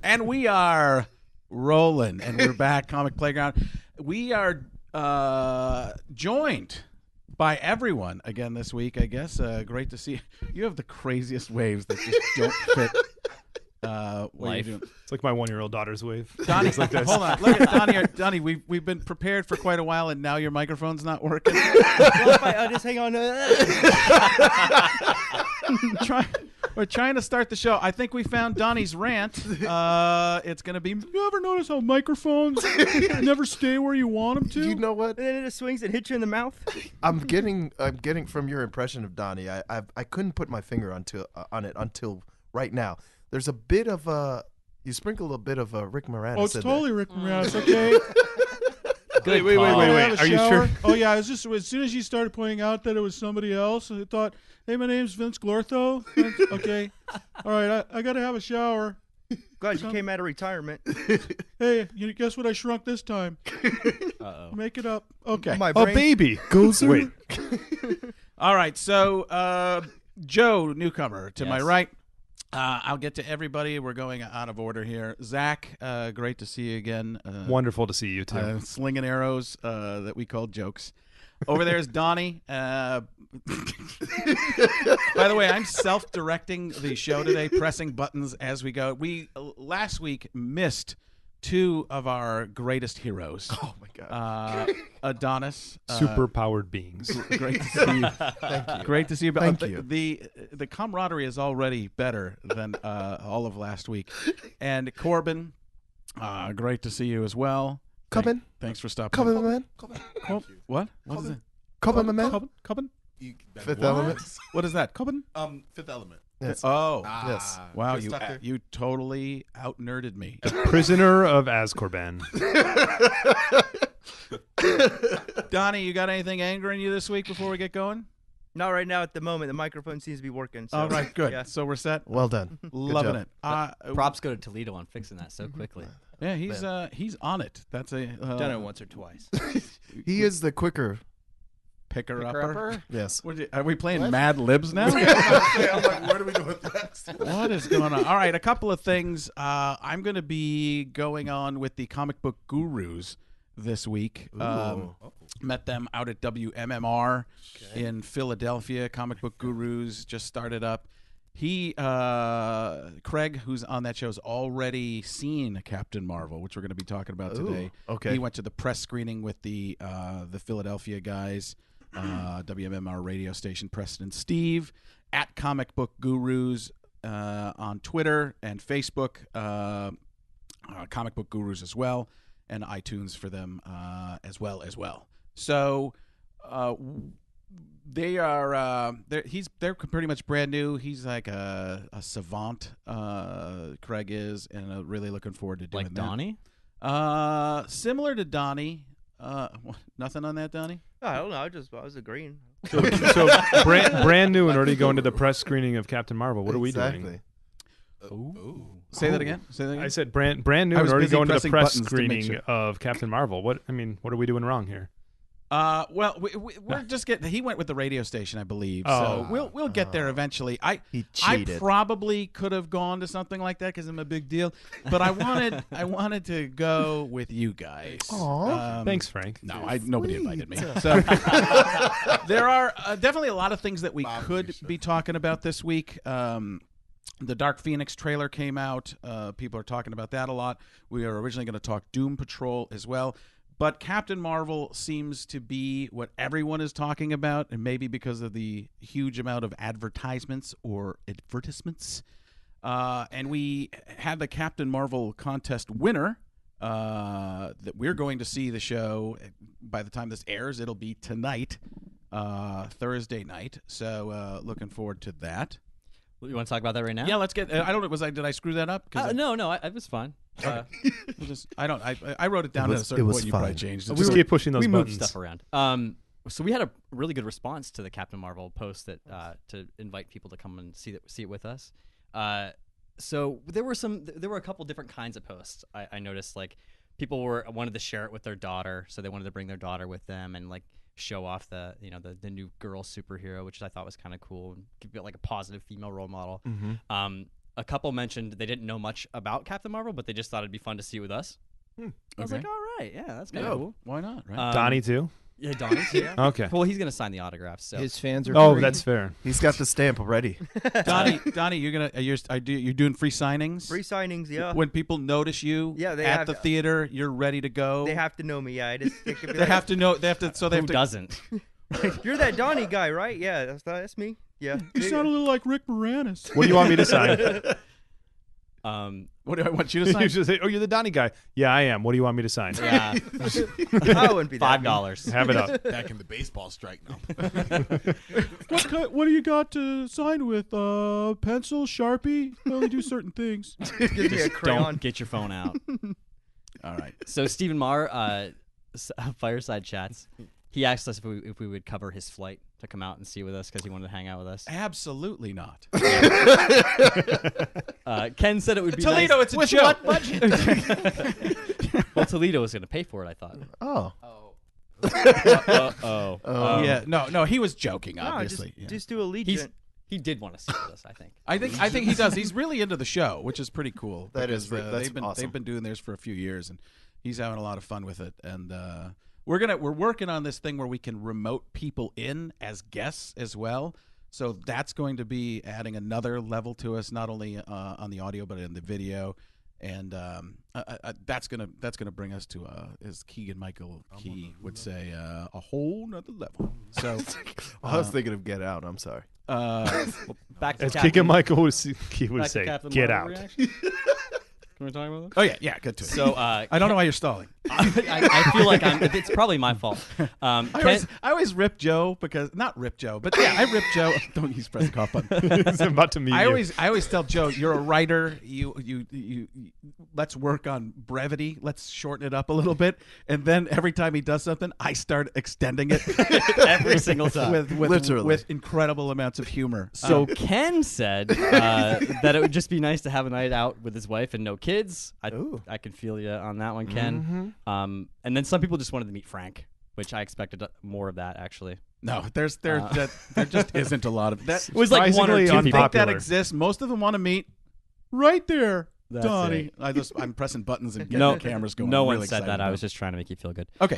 And we are rolling, and we're back, Comic Playground. We are joined by everyone again this week, I guess. Great to see you. You have the craziest waves that just don't fit. What are you doing? It's like my 1-year-old daughter's wave. Donny, hold on. Look at Donny. Donny, we've been prepared for quite a while, and now your microphone's not working. Well, if I just hang on. We're trying to start the show. I think we found Donny's rant. It's going to be, you ever notice how microphones never stay where you want them to? You know what? And then it just swings and hits you in the mouth. I'm getting from your impression of Donny. I couldn't put my finger on it until right now. There's a bit of you sprinkled a bit of Rick Moranis. Oh, it's in totally there. Rick Moranis. Okay. Wait. Are you sure? Oh yeah, as soon as you started pointing out that it was somebody else, I thought, hey, my name's Vince Glortho. Okay, all right, I got to have a shower. Glad you came out of retirement. Hey, you guess what I shrunk this time? Uh-oh. Make it up. Okay. My A brain. baby. Wait. All right, so Joe, newcomer, to my right. I'll get to everybody. We're going out of order here. Zack, great to see you again. Wonderful to see you, too. Slinging arrows that we call jokes. Over there is Donny. By the way, I'm self-directing the show today, pressing buttons as we go. We last week missed two of our greatest heroes. Oh my God. Adonnis. Super-powered beings. Great to see you. Thank you. Great to see you. Thank you. The camaraderie is already better than all of last week. And Corban, great to see you as well. Corbin. Thanks for stopping. Corbin, my man. What? What is it? Corbin, my man. Corbin? Fifth Element. What is that? Corbin? Fifth Element. Yes. Oh. Yes. Wow, Chris Tucker. you totally out-nerded me. Prisoner of Azkorban. Donnie, you got anything angering you this week before we get going? Not right now at the moment. The microphone seems to be working. So, All right, good. Yeah. So we're set. Well done. Loving job. it. Props go to Toledo on fixing that so quickly. Yeah, he's on it. That's a Done it once or twice. He is the quicker. picker-upper. Yes. Are we playing Mad Libs now? I'm like, where do we go with that? What is going on? All right, a couple of things. I'm going to be going on with the comic book gurus this week. Met them out at WMMR in Philadelphia. Comic book gurus just started up. Craig, who's on that show, has already seen Captain Marvel, which we're going to be talking about today. Okay. He went to the press screening with the Philadelphia guys, WMMR radio station, Preston and Steve, at Comic Book Gurus on Twitter and Facebook, Comic Book Gurus as well, and iTunes for them as well. So they're pretty much brand new. He's like a savant, Craig is, and really looking forward to doing Like that. Donny? Similar to Donny. Nothing on that, Donny? I don't know. I was agreeing. So brand new and already going to the press screening of Captain Marvel. What are we doing? Say that again. I said brand new I and was already busy going to the pressing press buttons to make screening sure. of Captain Marvel. What are we doing wrong here? Well, we're just getting. He went with the radio station, I believe. So we'll get there eventually. He I cheated. probably could have gone to something like that because I'm a big deal, but I wanted to go with you guys. Aw. Thanks, Frank. No, nobody invited me. So there are definitely a lot of things that we could be talking about this week. The Dark Phoenix trailer came out. People are talking about that a lot. We are originally going to talk Doom Patrol as well. But Captain Marvel seems to be what everyone is talking about, and maybe because of the huge amount of advertisements. And we had the Captain Marvel contest winner that we're going to see the show. By the time this airs, it'll be tonight, Thursday night. So looking forward to that. You want to talk about that right now? Yeah, let's get. I don't know. Did I screw that up? No, it was fine. I wrote it down at a certain it was point. You fine. probably changed it. Just keep pushing those We buttons. moved stuff around. So we had a really good response to the Captain Marvel post that to invite people to come and see it with us. So there were a couple different kinds of posts. I noticed, like, people wanted to share it with their daughter, so they wanted to bring their daughter with them, and like show off the new girl superhero, which I thought was kind of cool and give it like a positive female role model. A couple mentioned they didn't know much about Captain Marvel, but they just thought it'd be fun to see with us. I was like, all right, yeah, that's kind of cool. Why not? Right? Donnie too. Yeah, Donny too. Okay. Well, he's gonna sign the autographs. So His fans are. Oh, free. that's fair. He's got the stamp already. Donnie, you're doing free signings. Free signings, yeah. When people notice you Yeah, they at have the to- theater, you're ready to go. They have to know me. Yeah, it could be They like, have to know. They have to. So they who have to. doesn't? You're that Donny guy, right? Yeah, that's me. Yeah. You sound a little like Rick Moranis. What do you want me to sign? What do I want you to sign? You should say, "Oh, you're the Donnie guy." Yeah, I am. What do you want me to sign? Yeah, I wouldn't be that. $5. Have it up. Back in the baseball strike now. What do you got to sign with? Pencil, Sharpie? I only do certain things. Give me a crayon. Don't get your phone out. All right. So Stephen Marr, Fireside Chats, he asked us if we would cover his flight to come out and see with us because he wanted to hang out with us. Absolutely not. Ken said it would be Toledo, nice. it's a joke. Budget? Well, Toledo was going to pay for it, I thought. Oh. Yeah. No. He was joking. No, Obviously. just do Allegiant. He did want to see with us, I think. I think he does. He's really into the show, which is pretty cool. That because, is that's awesome. They've been doing theirs for a few years, and he's having a lot of fun with it. And we're working on this thing where we can remote people in as guests as well. So that's going to be adding another level to us, not only on the audio but in the video. And that's gonna bring us to, as Keegan Michael Key would say, a whole nother level. So I was thinking of Get Out. I'm sorry. Back to As Captain- Keegan Michael he would back to say, Captain "Get Marvel out." reaction? Can we talk about oh yeah, good to it. So I don't know why you're stalling. I feel like it's probably my fault. I always rip Joe because not rip Joe, but yeah, I rip Joe. Don't use press the cough button. He's about to meet I you. always tell Joe, you're a writer. You let's work on brevity. Let's shorten it up a little bit. And then every time he does something, I start extending it every single time. Literally. with incredible amounts of humor. So Ken said that it would just be nice to have a night out with his wife and no kids. I can feel you on that one, Ken. And then some people just wanted to meet Frank, which I expected more of that actually. no, there just isn't a lot of that. It was like one or Surprisingly two I think people. that unpopular. exists. Most of them want to meet Right there, That's Donnie. it. I'm pressing buttons and getting No the cameras going. No I'm one really said excited that. I about was just trying to make you feel good. it. Okay.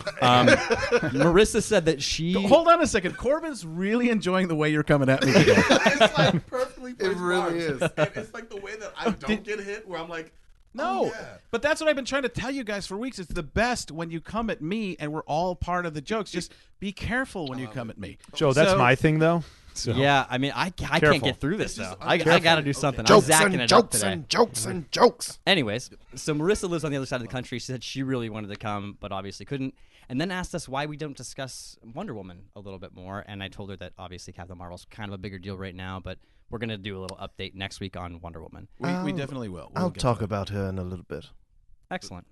Marissa said that she. Hold on a second. Corbin's really enjoying the way you're coming at me today. It's like perfectly placed really marks. is. And it's like the way that I don't get hit, where I'm like, No, oh, yeah. but that's what I've been trying to tell you guys for weeks. It's the best when you come at me and we're all part of the jokes. Just be careful when you come at me. Joe, that's So- my thing though. So. Yeah, I mean, I can't Careful. get through this It's though. just I got to do something. I'm Jokes zacking and it up jokes today. and jokes and jokes. Anyways, so Marissa lives on the other side of the country. She said she really wanted to come, but obviously couldn't. And then asked us why we don't discuss Wonder Woman a little bit more. And I told her that obviously Captain Marvel's kind of a bigger deal right now, but we're going to do a little update next week on Wonder Woman. We definitely will. We'll I'll get talk to that. about her in a little bit. Excellent.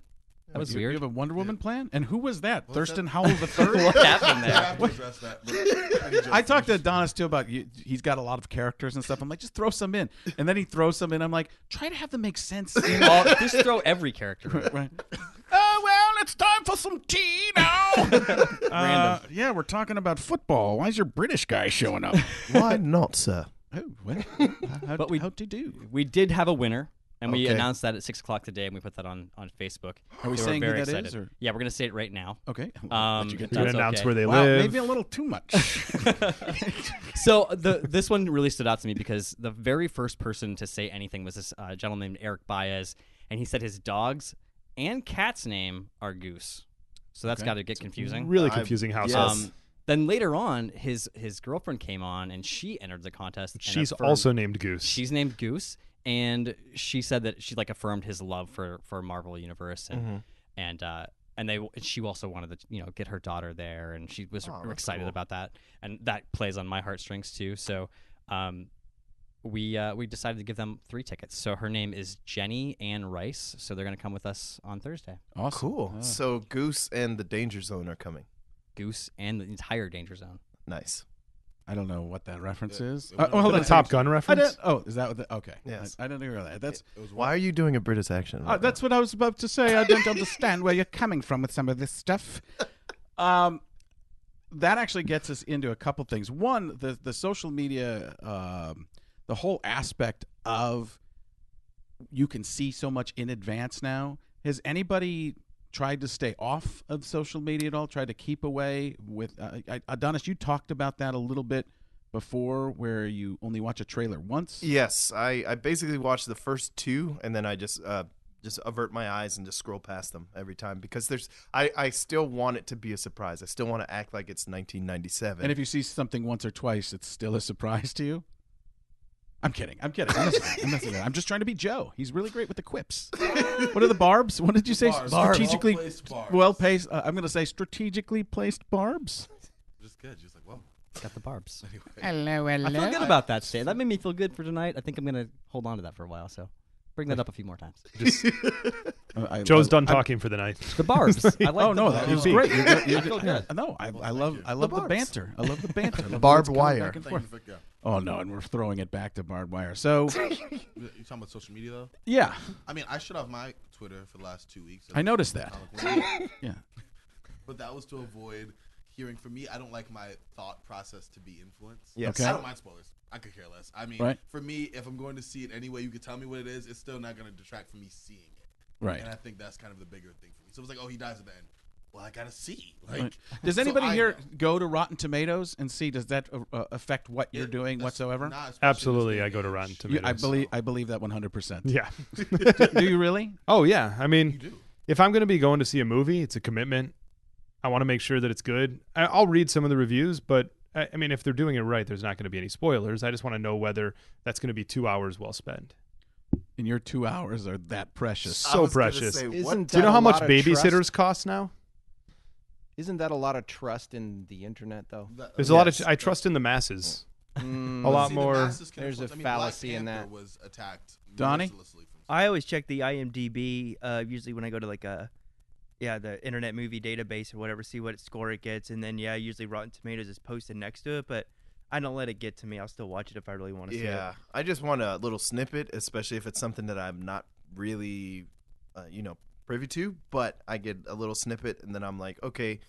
That was You weird. have a Wonder Woman plan? And who was that? What's Thurston that? Howell III? What happened I there? have to address that. But I talked to Adonnis too about he's got a lot of characters and stuff. I'm like, just throw some in. And then he throws some in. I'm like, try to have them make sense. Just throw every character. Right. Oh, well, it's time for some tea now. Random. Yeah, we're talking about football. Why is your British guy showing up? Why not, sir? Oh, well, But we- how'd you do? We did have a winner, and we Okay. announced that at 6 o'clock today, and we put that on Facebook. Are we They were saying who very that is, excited. or- Yeah, we're going to say it right now. Okay. Um, Let you get That's We're gonna to it. announce okay. where they Wow, live. maybe a little too much. So this one really stood out to me because the very first person to say anything was this gentleman named Eric Baez, and he said his dog's and cat's name are Goose. So that's Okay. got to get confusing. Really confusing household. yes. Then later on, his girlfriend came on and she entered the contest. and She's affirmed- also named Goose. she's named Goose, and she said that she like affirmed his love for Marvel Universe and she also wanted to get her daughter there, and she was that's excited cool. about that, and that plays on my heartstrings too. So we decided to give them 3 tickets. So her name is Jenny Ann Rice. So they're going to come with us on Thursday. Awesome. Cool. So Goose and the Danger Zone are coming. Goose and the entire Danger Zone. Nice. I don't know what that reference is. it was- Hold the on. Top Gun I reference. didn't. Oh, is that what? Okay. Yes. I didn't hear that. That's. it was Why are you doing a British accent? right That's what I was about to say. I don't understand where you're coming from with some of this stuff. that actually gets us into a couple things. One, the social media, the whole aspect of you can see so much in advance now. Has anybody tried to stay off of social media at all? Tried to keep away with Adonnis? You talked about that a little bit before, where you only watch a trailer once. Yes, I basically watch the first two, and then I just avert my eyes and just scroll past them every time, because I still want it to be a surprise. I still want to act like it's 1997. And if you see something once or twice, it's still a surprise to you? I'm kidding. I'm messing with it. I'm just trying to be Joe. He's really great with the quips. What are the barbs? What did you say? Barbs. Strategically Well-placed barbs. well-paced. I'm going to say strategically placed barbs. Just good. Just like, whoa. Got the barbs. Hello. I feel good about that, Stan. That made me feel good for tonight. I think I'm going to hold on to that for a while, so bring that up a few more times. Joe's done talking for the night. The barbs. I like Oh no, that was barbs. great. I feel good. No, I love The the banter. I love the banter. I love Barbed what's coming wire. back and Thank you forth. for Oh no, and we're throwing it back to barbed wire. So You talking about social media though? yeah, I mean, I shut off my Twitter for the last 2 weeks. I noticed that. Yeah. But that was to avoid hearing from me. I don't like my thought process to be influenced. Yes. Okay. I don't mind spoilers. I could care less. I mean, Right. for me, if I'm going to see it anyway, you could tell me what it is. It's still not going to detract from me seeing it. Right. And I think that's kind of the bigger thing for me. So it was like, oh, he dies at the end. Well, I gotta see. Like, Right. Does so anybody I here know. go to Rotten Tomatoes and see? Does that affect what you're It- doing that's whatsoever? not, especially in Absolutely, this day I and go to age. Rotten You- Tomatoes. I believe that 100%. Yeah. Do you really? Oh yeah. I You mean, do. if I'm going to be going to see a movie, it's a commitment. I want to make sure that it's good. I'll read some of the reviews, but I mean, if they're doing it right, there's not going to be any spoilers. I just want to know whether that's going to be 2 hours well spent. And your 2 hours are that precious. So I was gonna precious. say, Isn't what- Do you know that how a much lot of babysitters cost now? Isn't that a lot of trust in the internet, though? There's a lot of. I trust in the masses. Mm, A lot See, the more. masses can There's a influence- I mean, Black fallacy in Panther that. Was attacked Donnie? mercilessly from I always check the IMDb usually when I go to like the Internet Movie Database or whatever, see what score it gets, and then usually Rotten Tomatoes is posted next to it, but I don't let it get to me. I'll still watch it if I really want to see it. Yeah, I just want a little snippet, especially if it's something that I'm not really, privy to. But I get a little snippet, and then I'm like, okay,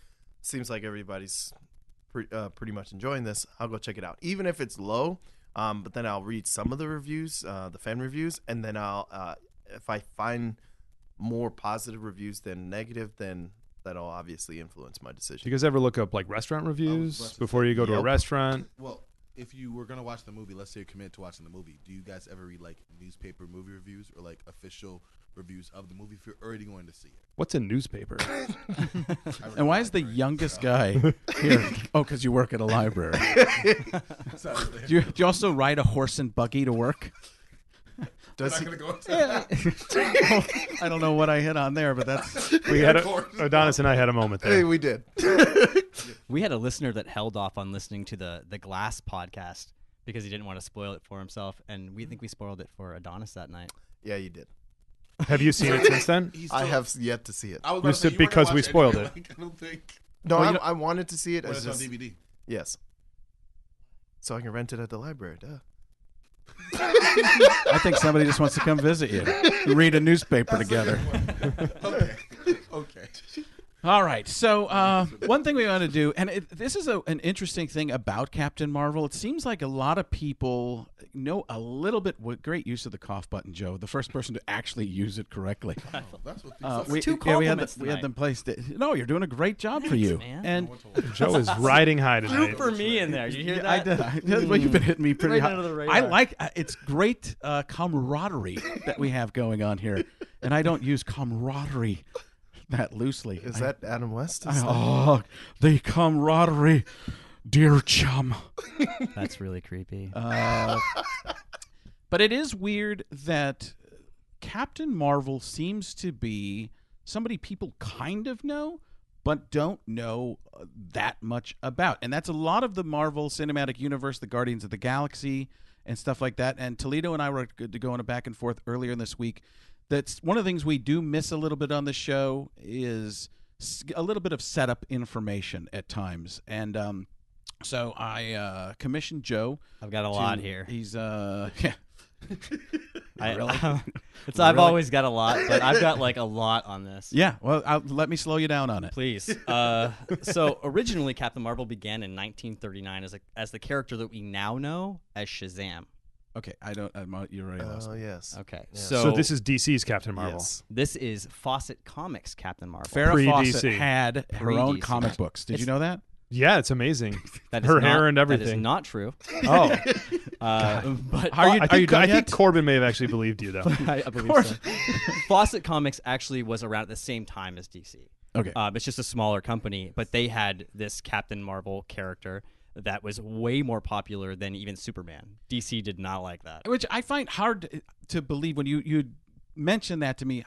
seems like everybody's pretty much enjoying this. I'll go check it out, even if it's low. But then I'll read some of the reviews, the fan reviews, and then I'll, if I find more positive reviews than negative, then that'll obviously influence my Do decision. you guys ever look up like restaurant reviews about to before say, you go to a yep. restaurant? Well, if you were gonna watch the movie, let's say you're committed to watching the movie, do you guys ever read like newspaper movie reviews or like official reviews of the movie if you're already going to see it? What's a newspaper? I read And why is the library, youngest so- guy here? Oh, because you work at a library. So Do you also ride a horse and buggy to work? we're Does not he? gonna go into that. I don't know what I hit on there, but that's We had Of course. Adonis and I had a moment Hey, there. we did. We had a listener that held off on listening to the Glass podcast because he didn't want to spoil it for himself, and we think we spoiled it for Adonis that night. Yeah, you did. Have you seen it since then? He's I still- have yet to see it. I was You about to say, said you weren't gonna because we watch it spoiled anyway, it. like, I don't think. No, Well, you I wanted to see it. When It's it's on just, DVD. yes. So I can rent it at the library. Duh. I think somebody just wants to come visit you, read a newspaper together. Okay. Okay. All right. So one thing we want to do, and this is an interesting thing about Captain Marvel. It seems like a lot of people know a little bit. Great use of the cough button, Joe. The first person to actually use it correctly. That's what We two had compliments we had tonight. them placed. No, you're doing a great job for you. man. And Joe is riding high tonight. For me in there, did you hear yeah, that? I did. Well, you've been hitting me pretty Right hard. under the radar. I like it's great camaraderie that we have going on here, and I don't use camaraderie that loosely. Is that Adam West? Oh, the camaraderie, dear chum. That's really creepy. But it is weird that Captain Marvel seems to be somebody people kind of know, but don't know that much about. And that's a lot of the Marvel Cinematic Universe, the Guardians of the Galaxy, and stuff like that. And Toledo and I were going back and forth earlier in this week. That's one of the things we do miss a little bit on the show is a little bit of setup information at times. And so I commissioned Joe. I've got a lot here. He's yeah. I've always got a lot, but I've got like a lot on this. Yeah, well, let me slow you down on it. Please. So originally, Captain Marvel began in 1939 as the character that we now know as Shazam. Okay, you're right. Oh, yes. Okay, Yeah. So this is DC's Captain Marvel. Yes. this is Fawcett Comics Captain Marvel. Farrah Pre-DC. Fawcett had her own Pre-DC. comic books. Did you know that? Yeah, it's amazing. That is Her not- hair and That is everything. not true. Oh, But Are you done I yet? think Corbin may have actually believed you, though. I believe so. Fawcett Comics actually was around at the same time as DC. Okay. It's just a smaller company, but they had this Captain Marvel character that was way more popular than even Superman. DC did not like that. Which I find hard to believe when you mention that to me.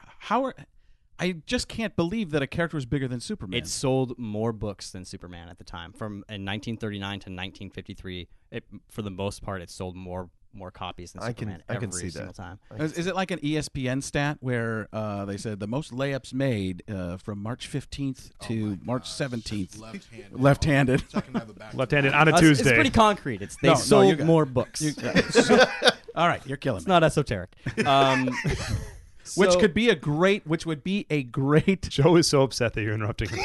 I just can't believe that a character is bigger than Superman. It sold more books than Superman at the time. In 1939 to 1953, for the most part, it sold more copies than Superman I can every see single that. time. Is it like an ESPN stat where they said the most layups made from March 15th to March 17th? Left-handed. Second have a back. Left-handed on a It's Tuesday. pretty concrete. They No, sold you got- more books. All right, you're killing It's me. not esoteric. Which So- would be a great. Joe is so upset that you're interrupting him.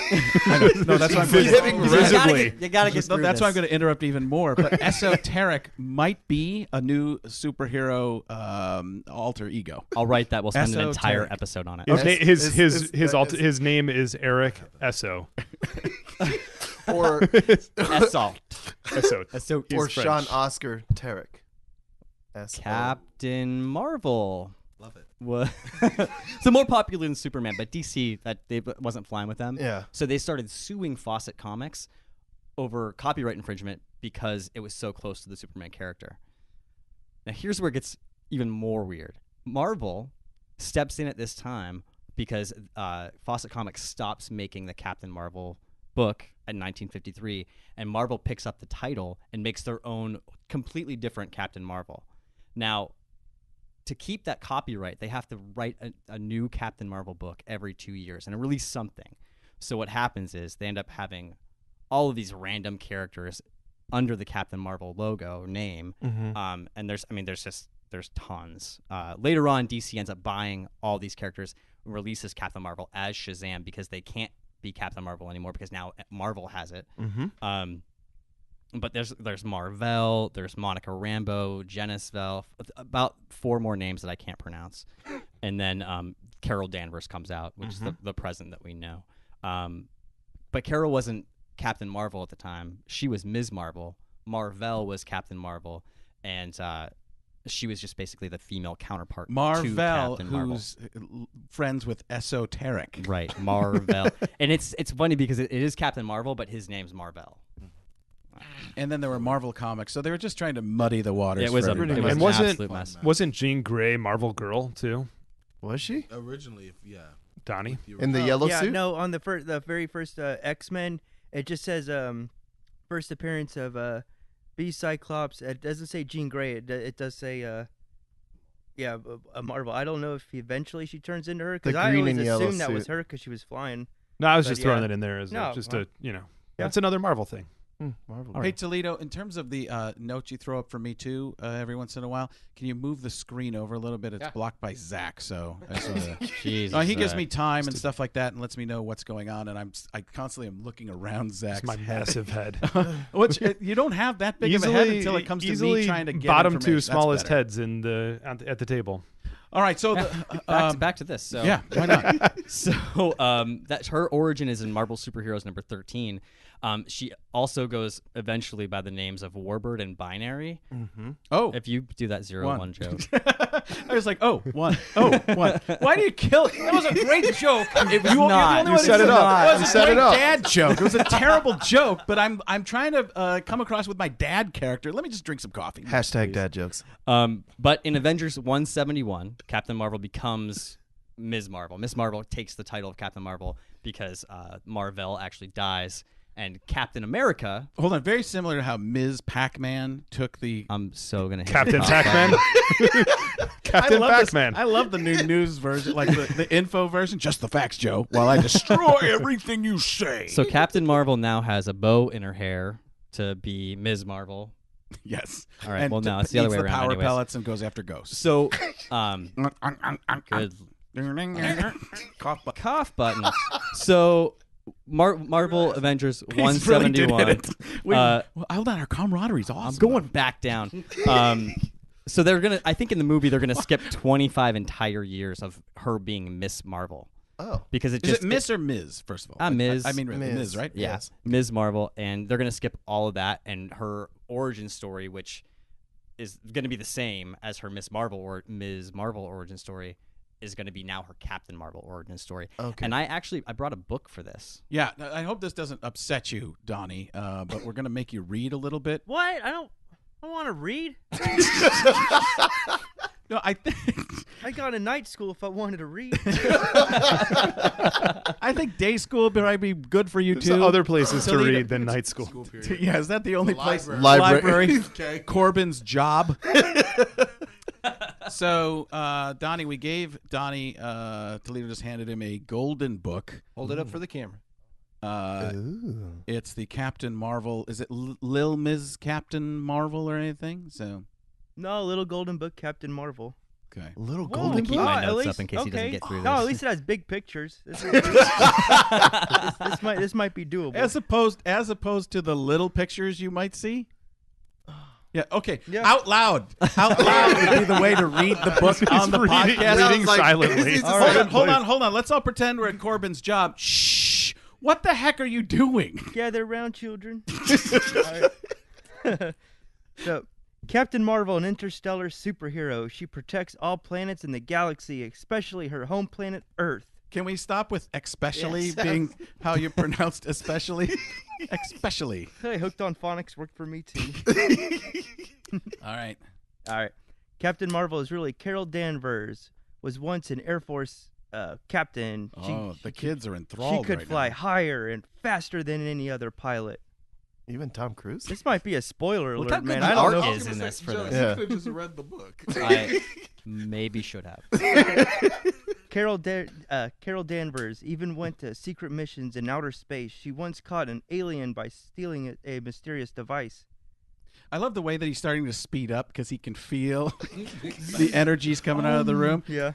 No, that's why I'm Visibly. You gotta get through That's why I'm this. going to interrupt even more. But esoteric might be a new superhero alter ego. I'll write that. We'll spend an entire Esoteric. episode on it. His name is Eric Esso. Or Assault. Esso. or He's Sean French. Oscar Tarek. Captain Marvel. Love it. Was so more popular than Superman, but DC wasn't flying with them. Yeah. So they started suing Fawcett Comics over copyright infringement because it was so close to the Superman character. Now here's where it gets even more weird. Marvel steps in at this time because Fawcett Comics stops making the Captain Marvel book in 1953, and Marvel picks up the title and makes their own completely different Captain Marvel. Now, to keep that copyright, they have to write a new Captain Marvel book every 2 years and release something. So what happens is they end up having all of these random characters under the Captain Marvel logo name, and there's tons. Later on, DC ends up buying all these characters and releases Captain Marvel as Shazam because they can't be Captain Marvel anymore because now Marvel has it. But there's Marvel, there's Monica Rambeau, Genisvel, about 4 more names that I can't pronounce, and then Carol Danvers comes out, which is the present that we know. But Carol wasn't Captain Marvel at the time; she was Ms. Marvel. Marvel was Captain Marvel, and she was just basically the female counterpart to Marvel, Captain Marvel. who's friends with esoteric. Right, Marvel, and it's funny because it is Captain Marvel, but his name's Marvel. And then there were Marvel comics, so they were just trying to muddy the waters. Yeah, it was for a everybody. it was And an wasn't- absolute mess. Wasn't Jean Grey Marvel Girl too? Was she Originally, Donnie? in the yellow yeah, suit? no, on the very first X-Men, it just says first appearance of B Cyclops. It doesn't say Jean Grey. It does say a Marvel. I don't know if eventually she turns into her because The I green always and yellow assumed that was suit. her because she was flying. No, I was But just throwing yeah. that in there as No, just well, a that's another Marvel thing. Marvel. Hey, Toledo, in terms of the notes you throw up for me, too, every once in a while, can you move the screen over a little bit? It's blocked by Zack, so I just wanted to... Jesus, He gives me time and stuff like that and lets me know what's going on, and I constantly am looking around Zack's It's my head. massive head. Which, you don't have that big of a head until it comes to me trying to get bottom information. 2 That's smallest better. heads at the table. All right, so back to this. So yeah, why not? So that her origin is in Marvel Superheroes number 13. She also goes eventually by the names of Warbird and Binary. Oh, If you do that 0-1 joke, I was like, one. Why do you kill it? That was a great joke. It was not. You set it up. It was a great dad joke. It was a terrible joke, but I'm trying to come across with my dad character. Let me just drink some coffee. Hashtag dad jokes. but in Avengers 171, Captain Marvel becomes Ms. Marvel. Ms. Marvel takes the title of Captain Marvel because Marvel actually dies. And Captain America. Hold on, very similar to how Ms. Pac-Man took the... I'm so gonna hit Captain the top Pac-Man. button. Captain Pac-Man. I love the new news version, like the info version. Just the facts, Joe, while I destroy everything you say. So Captain Marvel now has a bow in her hair to be Ms. Marvel. Yes. All right. And Well, no, it's the other eats way the around. power anyways. pellets and goes after ghosts. So, good cough button. So, Marvel Avengers He's really good 171. at it. Well, hold on, our camaraderie's awesome. I'm going back down. So they're gonna. I think in the movie they're gonna skip 25 entire years of her being Miss Marvel. Oh, Because it Is just it Miss or Ms. First of all, Ms. I mean Ms. Ms. Right? Yeah, Yes. Ms. Marvel, and they're gonna skip all of that and her origin story, which is gonna be the same as her Miss Marvel or Ms. Marvel origin story, is gonna be now her Captain Marvel origin story. Okay. And I brought a book for this. Yeah. I hope this doesn't upset you, Donnie. But we're gonna make you read a little bit. What? I don't want to read. No, I think I got a night school if I wanted to read. I think day school might be good for you There's too. other places So to they- read than night school. School period. Yeah, is that the only place? library. Okay. Corbin's job. So, Donnie, we gave Donnie, Toledo just handed him a golden book. Hold it up for the camera. It's the Captain Marvel. Is it Lil Ms. Captain Marvel or anything? So, No, Little Golden Book, Captain Marvel. okay. Little Whoa, golden keep book. my at notes least- up in case he doesn't okay. get through No, this. at least it has big pictures. This might be doable. As opposed to the little pictures you might see. Yeah. Okay. Yeah. Out loud. Out loud would be the way to read the book on the podcast. Reading like- silently. He's just Hold like- on. Hold on. Let's all pretend we're at Corbin's job. Shh. What the heck are you doing? Gather around, children. Alright. So, Captain Marvel, an interstellar superhero. She protects all planets in the galaxy, especially her home planet, Earth. Can we stop with especially Yes. being how you pronounced especially? Especially. Hey, Hooked on Phonics worked for me too. All right. All right. Captain Marvel is really Carol Danvers. Was once an Air Force captain. The kids are enthralled. She could right fly now. higher and faster than any other pilot. Even Tom Cruise. This might be a spoiler Look alert, how good man. the I don't art know. is in this for Joe, this. You Yeah. could have just read the book. I maybe should have. Carol Danvers even went to secret missions in outer space. She once caught an alien by stealing a mysterious device. I love the way that he's starting to speed up because he can feel the energies coming out of the room. Yeah.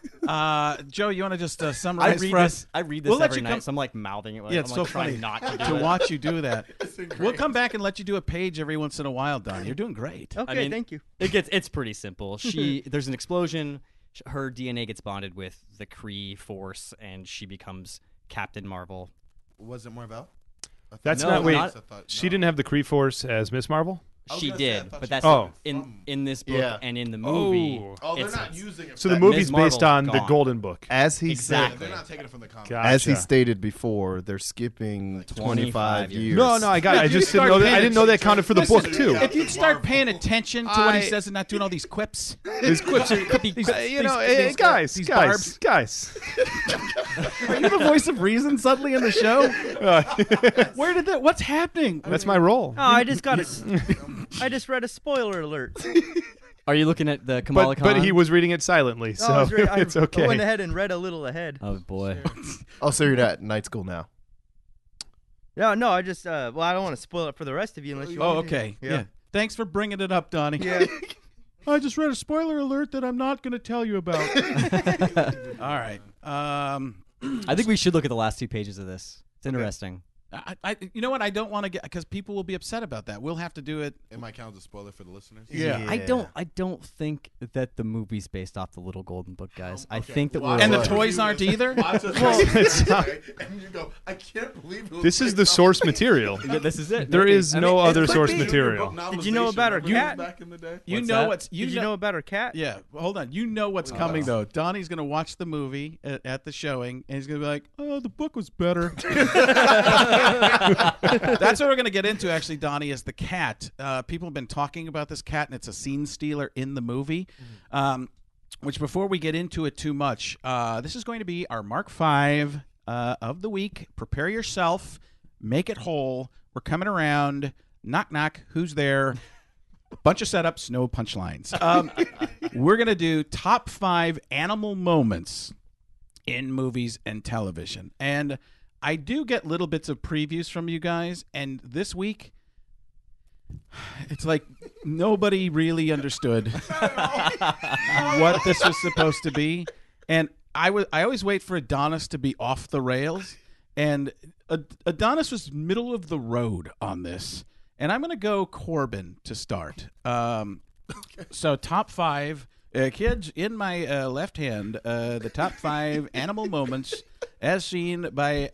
Joe, you want to just I summarize read for us? this. I read this We'll let every you night, come- so I'm like mouthing it. Like, Yeah, I'm it's like so trying funny not to do to it. watch you do that. We'll come back and let you do a page every once in a while, Don. You're doing great. Okay, mean- thank you. It's pretty simple. There's an explosion. Her DNA gets bonded with the Kree force, and she becomes Captain Marvel. Was it Marvel? I thought- That's No, not. Wait, not- I thought- she no. didn't have the Kree Force as Miss Marvel. I was She gonna say, I did, thought but she that's was Oh. in this book Yeah. and in the movie. Oh, they're it's- not using it. So the that- movie's Ms. based on Marvel's the gone. Golden Book. As he Exactly. They're not taking it from the comic. Gotcha. As he stated before, they're skipping 25 years. years. No, I got. I If you just didn't start know that. paying I didn't know that counted for the book too. If you'd start Marvel. paying attention to what he I- says and not doing all these quips. These clips are, These- you know, these- guys, these guys, barbs. guys. Are you the voice of reason suddenly in the show? Where did that? What's happening? That's my role. Oh, I just read a spoiler alert. Are you looking at the Kamala But Khan? he was reading it silently, Oh, I so was re- I- it's I okay. went ahead and read a little ahead. Oh boy. Oh, so you're at night school now. No, I just I don't want to spoil it for the rest of you unless you. Oh, want me to. okay. Yeah. Thanks for bringing it up, Donnie. Yeah. I just read a spoiler alert that I'm not going to tell you about. All right. I think we should look at the last 2 pages of this. It's interesting. You know what? I don't want to get because people will be upset about that. We'll have to do it. It might count as a spoiler for the listeners. Yeah. I don't think that the movie's based off the Little Golden Book, guys. I think that Well, we're And the Well, toys aren't either. Watch us and you go, I can't believe it was This is based the off- source material. this is it. There is no other It's like source the material. book Did you know about her novelization. Remember cat? back in the day? You What's know that? what's Did you know about her cat? Yeah, well, hold on. You know what's coming though. Donnie's gonna watch the movie at the showing, and he's gonna be like, "Oh, the book was better." That's what we're gonna get into, actually. Donnie is the cat. People have been talking about this cat, and it's a scene stealer in the movie. Which, before we get into it too much, this is going to be our Mark V of the week. Prepare yourself. Make it whole. We're coming around. Knock, knock. Who's there? Bunch of setups, no punchlines. We're going to do top 5 animal moments in movies and television. And I do get little bits of previews from you guys. And this week, It's like nobody really understood what this was supposed to be, and I always wait for Adonnis to be off the rails, and Adonnis was middle of the road on this, and I'm going to go Corban to start. So top 5 kids in my left hand, the top 5 animal moments as seen by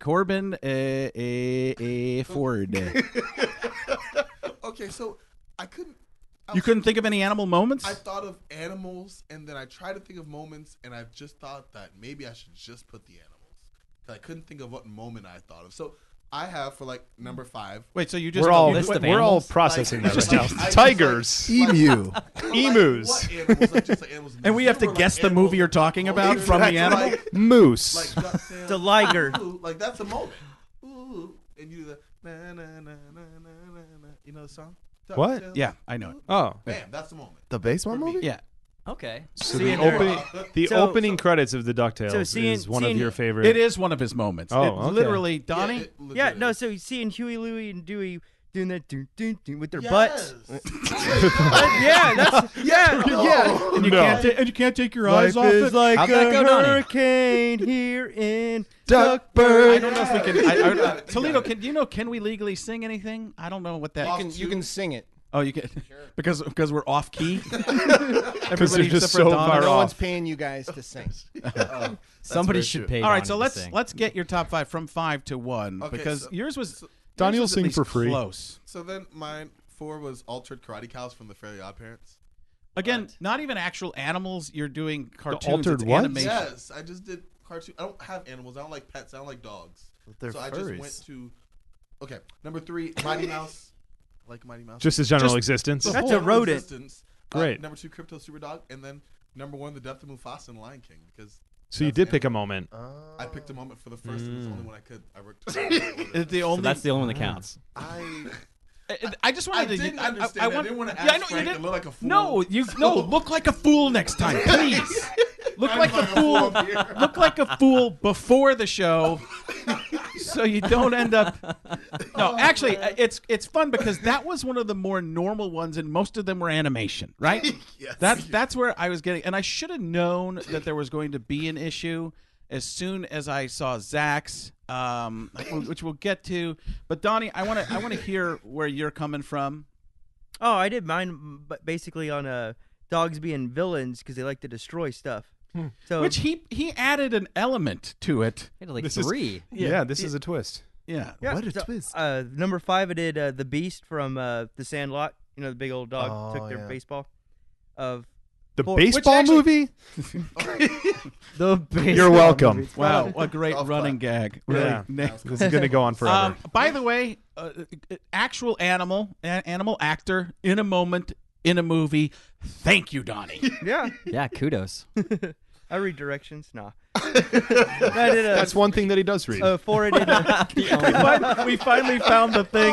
Corban Ford. Okay, so You couldn't think of any animal moments? I thought of animals, and then I tried to think of moments, and I just thought that maybe I should just put the animals. 'Cause I couldn't think of what moment I thought of. So I have for like number 5. Wait, so you just We're all list of we're all animals? processing Like, that right I now. just Tigers, Emu. emus, What animals? Like, just like animals in the And we have to zoo, or like guess the animals movie you're in talking about culture. from the Like, animal? moose. Like ducktail. The liger. Ooh, like that's a moment. Ooh, and you do the na na na na na na na. You know the song? What? Ducktail. Yeah, I know it. Oh, Bam, that's the moment. The baseball movie? Yeah. Okay. so Seeing the their- opening credits of the DuckTales so seeing- is one of seeing- your favorite. It is one of his moments. Oh, It okay. literally, Donnie. Yeah, no. So you seeing Huey, Louie, and Dewey doing that with their butts. Yeah, that's yeah. And you can't take your eyes Life off is it. like How'd a that go, Donnie? hurricane here in I Duckburg. don't know if we can. Toledo, can we legally sing anything? I don't know what that. You can sing it. Oh, you can because we're off key. Because Everybody they're just except for so Donnie. far No off. one's paying you guys to sing. Somebody very should true. pay. All right, Donnie so to sing. let's get your top 5 from 5 to 1 Okay, because so- yours was. Donnie will yours was at sing least for free. Close. So then mine 4 was Altered Karate Cows from the Fairly Odd Parents. Again, not even actual animals. You're doing cartoons. altered it's what? animation. Yes, I just did cartoon. I don't have animals. I don't like pets. I don't like dogs. They're so I furries. just went to. Okay, number 3, Mighty Mouse. I like Mighty Mouse. Just his general Just- existence. The That's whole a rodent. existence. Great. Number 2, Crypto Superdog, and then number 1, The Death of Mufasa and Lion King, because So you that's did pick a animal. moment. I picked a moment for the first. It was the only one I could. I worked. It's the So only. that's the only one that counts. I just wanted I to. didn't understand. I didn't want to Yeah, I ask know you Frank didn't. and look like a fool. No, look like a fool next time, please. Look I'm like a like a fool. fool up here. Look like a fool before the show, so you don't end up. No, actually, it's fun because that was one of the more normal ones, and most of them were animation, right? Yes. That's where I was getting, and I should have known that there was going to be an issue as soon as I saw Zack's, which we'll get to. But Donnie, I want to hear where you're coming from. Oh, I did mine, but basically on dogs being villains because they like to destroy stuff. So Which he added an element to it. He had like This is- 3. Yeah, this is a twist. Yeah. yeah, What a so, twist. Number 5, I did the Beast from The Sandlot. You know, the big old dog took their yeah. baseball. Of The Which baseball actually- movie? the baseball You're welcome. movie. Wow, what a great Golf running clap. gag. Really. Yeah. Nick. This is going to go on forever. By the way, actual animal actor in a moment in a movie. Thank you, Donnie. Yeah, Yeah, kudos. I read directions. Nah. I did That's one thing that he does read. 4, I did we finally found the thing.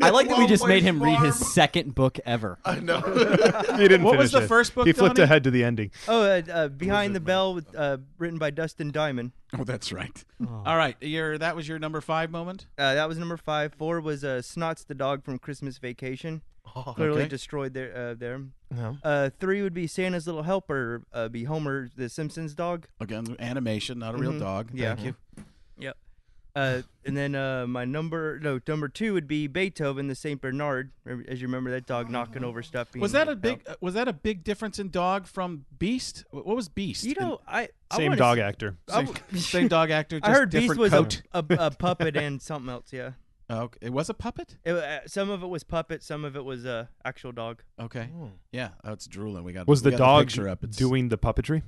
I like that we just made him read his Farm. second book ever. I know. He didn't What was finish the it. first book, He flipped Donnie? ahead to the ending. Behind the Bell, with, written by Dustin Diamond. Oh, that's right. All right, that was your number 5 moment. That was number 5. 4 was Snots the dog from Christmas Vacation. Clearly okay. destroyed there. No. 3 would be Santa's Little Helper, be Homer the Simpsons dog. Again, animation, not a real dog. Yeah. Thank you. Yep. And then my number 2 would be Beethoven the Saint Bernard. As you remember, that dog knocking over stuff. being Was that a knocked out. big difference in dog from Beast? What was Beast? You know, I Same wanna dog s- actor. Same dog actor. Just I heard Beast different was coat. a puppet and something else. Yeah. Oh, okay. It was a puppet. Some of it was puppet, some of it was actual dog. Okay. Yeah. Oh, it's drooling. We got. Was we the got dog picture up. It's, doing the puppetry?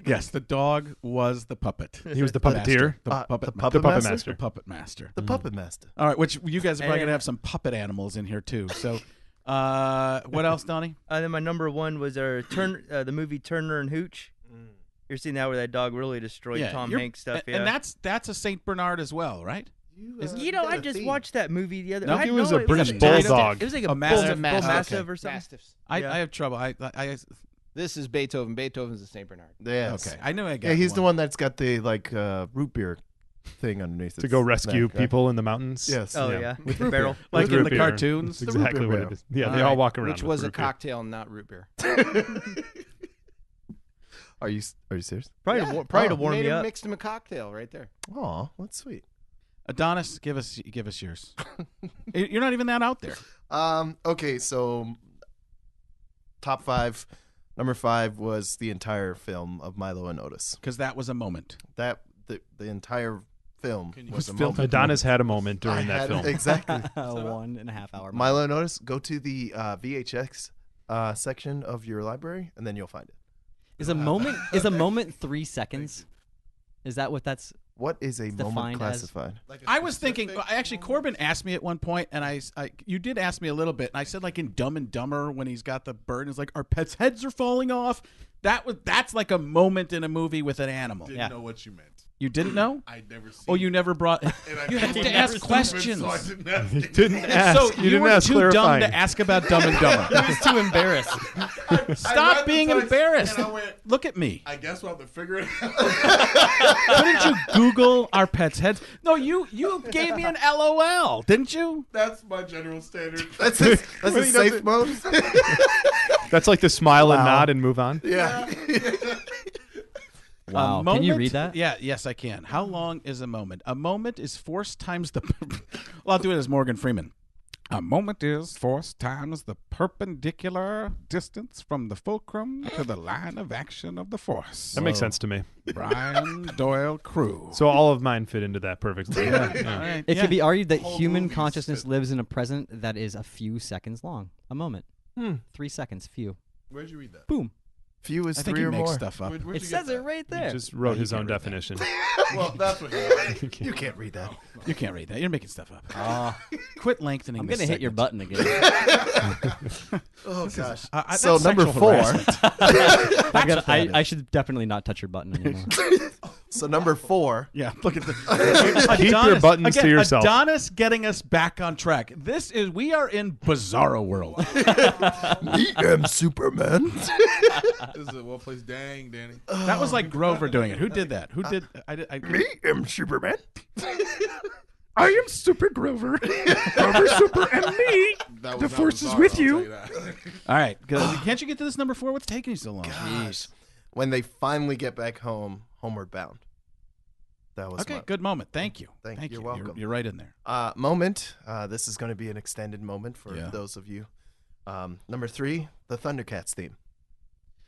Yes, the dog was the puppet. He was the puppeteer? The puppet. the ma- puppet puppet master? master. The puppet master. The Puppet Master. All right, which you guys are probably And- gonna have some puppet animals in here too. So, what else, Donnie? Then my number 1 was the movie Turner and Hooch. You're seeing that where that dog really destroyed Tom you're- Hanks stuff. And that's a Saint Bernard as well, right? You know, I just watched that movie the other. No? I It was know a British a bulldog. It was like A a mastiff. mastiff Okay. or something. Mastiffs. I Yeah. have trouble. I This is Beethoven. Beethoven's the Saint Bernard. Yes. okay. I know I got. Yeah, he's the one that's got the root beer thing underneath To go rescue neck, right? people in the mountains. Yes. Oh yeah, with the barrel. Like With in root the beer. cartoons. That's exactly what it is. Yeah, they all walk around. Which with was a root beer. cocktail, not root beer. Are you serious? Probably Yeah. to warm made me him up. Mixed him a cocktail right there. Oh, that's sweet. Adonis, give us yours. You're not even that out there. Okay, so top 5. Number 5 was the entire film of Milo and Otis. Because that was a moment. That the entire film was a film moment. Adonis had a moment during that film. Exactly. 1.5 hour. Milo and Otis, go to the VHX section of your library, and then you'll find it. Is a moment 3 seconds? Is that what that's? What is a defined moment as- classified? Like a I was thinking, specific actually, moment? Corbin asked me at one point, and you did ask me a little bit, and I said, like in Dumb and Dumber, when he's got the bird, and it's like, our pets' heads are falling off. That's like a moment in a movie with an animal. Didn't know what you meant. You didn't know? I'd never seen. Oh, you never brought. And I You have knew to it ask was questions. stupid, so I didn't ask You it. didn't ask. So you you didn't were ask too clarifying. dumb to ask about Dumb and Dumber. He was too embarrassed. I read Stop the being text, embarrassed. and I went, Look at me. I guess we'll have to figure it out. Couldn't you Google our pets' heads? No, you gave me an LOL, didn't you? That's my general standard. That's a Well, he safe mode. That's like the smile and Wow. nod and move on. Yeah. Wow. A Can you moment- read that? Yeah, yes, I can. How long is a moment? A moment is force times the. Well, I'll do it as Morgan Freeman. A moment is force times the perpendicular distance from the fulcrum to the line of action of the force. That makes sense to me. Brian Doyle Crew. So all of mine fit into that perfectly. All right, It yeah. could be argued that Whole human movies consciousness fit. lives in a present that is a few seconds long. A moment. 3 seconds. Few. Where'd you read that? Boom. Few is I think 3 he or makes more. stuff up. Where'd It you says get it that? right He there. just wrote he his can't own read that. definition. Well, that's what he You can't read that. You can't read that. You're making stuff up. Quit lengthening. I'm this gonna hit your segment. button again. Oh gosh. that's So number sexual 4. harassment. I should definitely not touch your button anymore. So number 4. Yeah, look at the Keep your buttons to yourself. Adonis getting us back on track. We are in Bizarro world. I am Superman. This is a well placed. Dang, Danny. That was like Grover doing it. Who did that? Who did? I am Superman. I am Super Grover. Grover Super and me. That The was not force is bizarre, with I'll you. tell that. All right, can't you get to this number 4? What's taking you so long? Gosh. When they finally get back home, homeward bound. That was Okay, my good moment. Thank you. Thank you. You're You're welcome. You're right in there. moment. This is going to be an extended moment for Yeah. those of you. Number 3, the Thundercats theme.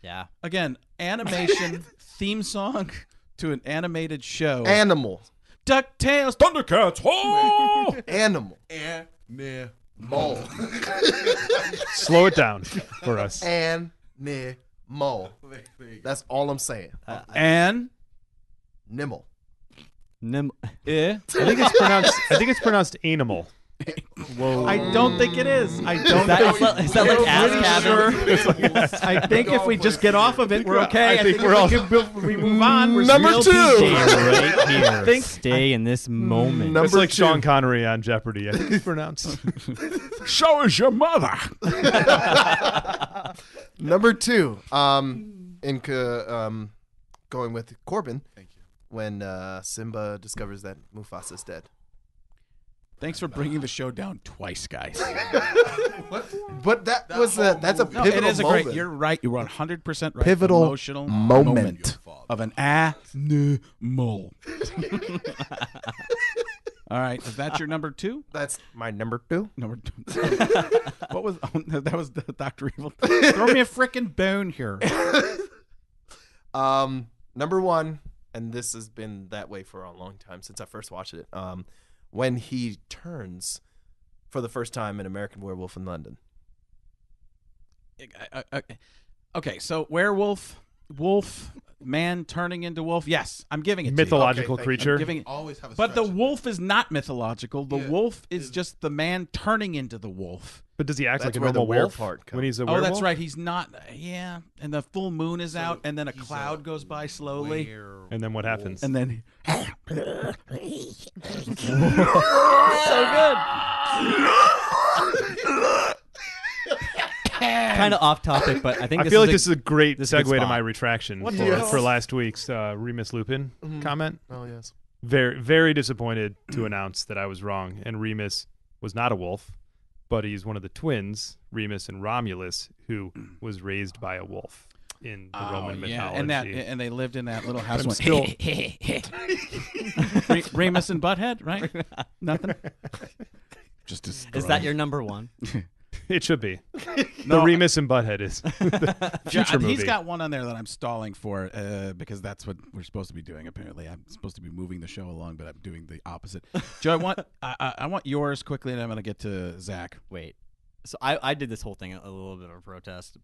Yeah. Again, animation theme song to an animated show. Animal. DuckTales, Thundercats. Oh! Animal. And near mole. Slow it down for us. Animal. There you go. That's all I'm saying. And Nimble. I I think it's pronounced animal. Whoa. I don't think it is. I don't think is that like ass cabin? I think if we just get off of it, we're okay. I think we're if all- we move on. We're Number real 2. Stay right here. Think- Stay in this moment. Number It's like 2. Sean Connery on Jeopardy. I think it's pronounced. So is your mother. Number 2. Going with Corbin. Thank you. When Simba discovers that Mufasa's dead. Thanks for bringing the show down twice, guys. But that's a whole pivotal movie. No, it is a moment. great. You're right. You were 100% right. Pivotal emotional moment. of an animal. All right, is that your number 2? That's my number 2. Number 2. What was that? Was the Dr. Evil? Throw me a frickin' bone here. Number 1, and this has been that way for a long time since I first watched it. When he turns for the first time in American Werewolf in London. Okay, so werewolf, wolf, man turning into wolf. Yes, I'm giving it Mythological Okay, thank creature. I'm giving it. Always have a But the stretch. wolf is not mythological. The Yeah, wolf is is- just the man turning into the wolf. But does he act That's like a where the normal were wolf part comes. when he's a Oh, werewolf? that's right. He's not. Yeah, and the full moon is out, and then a he's cloud goes by slowly, And then what happens? and then Kind of off topic, but I think I feel like this is is a great this is a good segue to spot. my retraction What for, the hell? for last week's Remus Lupin comment. Oh, yes. Very, very disappointed to announce that I was wrong, and Remus was not a wolf, but he's one of the twins, Remus and Romulus, who was raised by a wolf in the Roman mythology. And they lived in that little house. I'm Went, still- Remus and Butthead, right? Nothing. Just Is that your number one? It should be. No, The Remus and Butthead is the future movie. He's got one on there that I'm stalling for because that's what we're supposed to be doing. Apparently, I'm supposed to be moving the show along, but I'm doing the opposite. Joe, I want yours quickly, and I'm going to get to Zach. Wait. So I did this whole thing a little bit of a protest.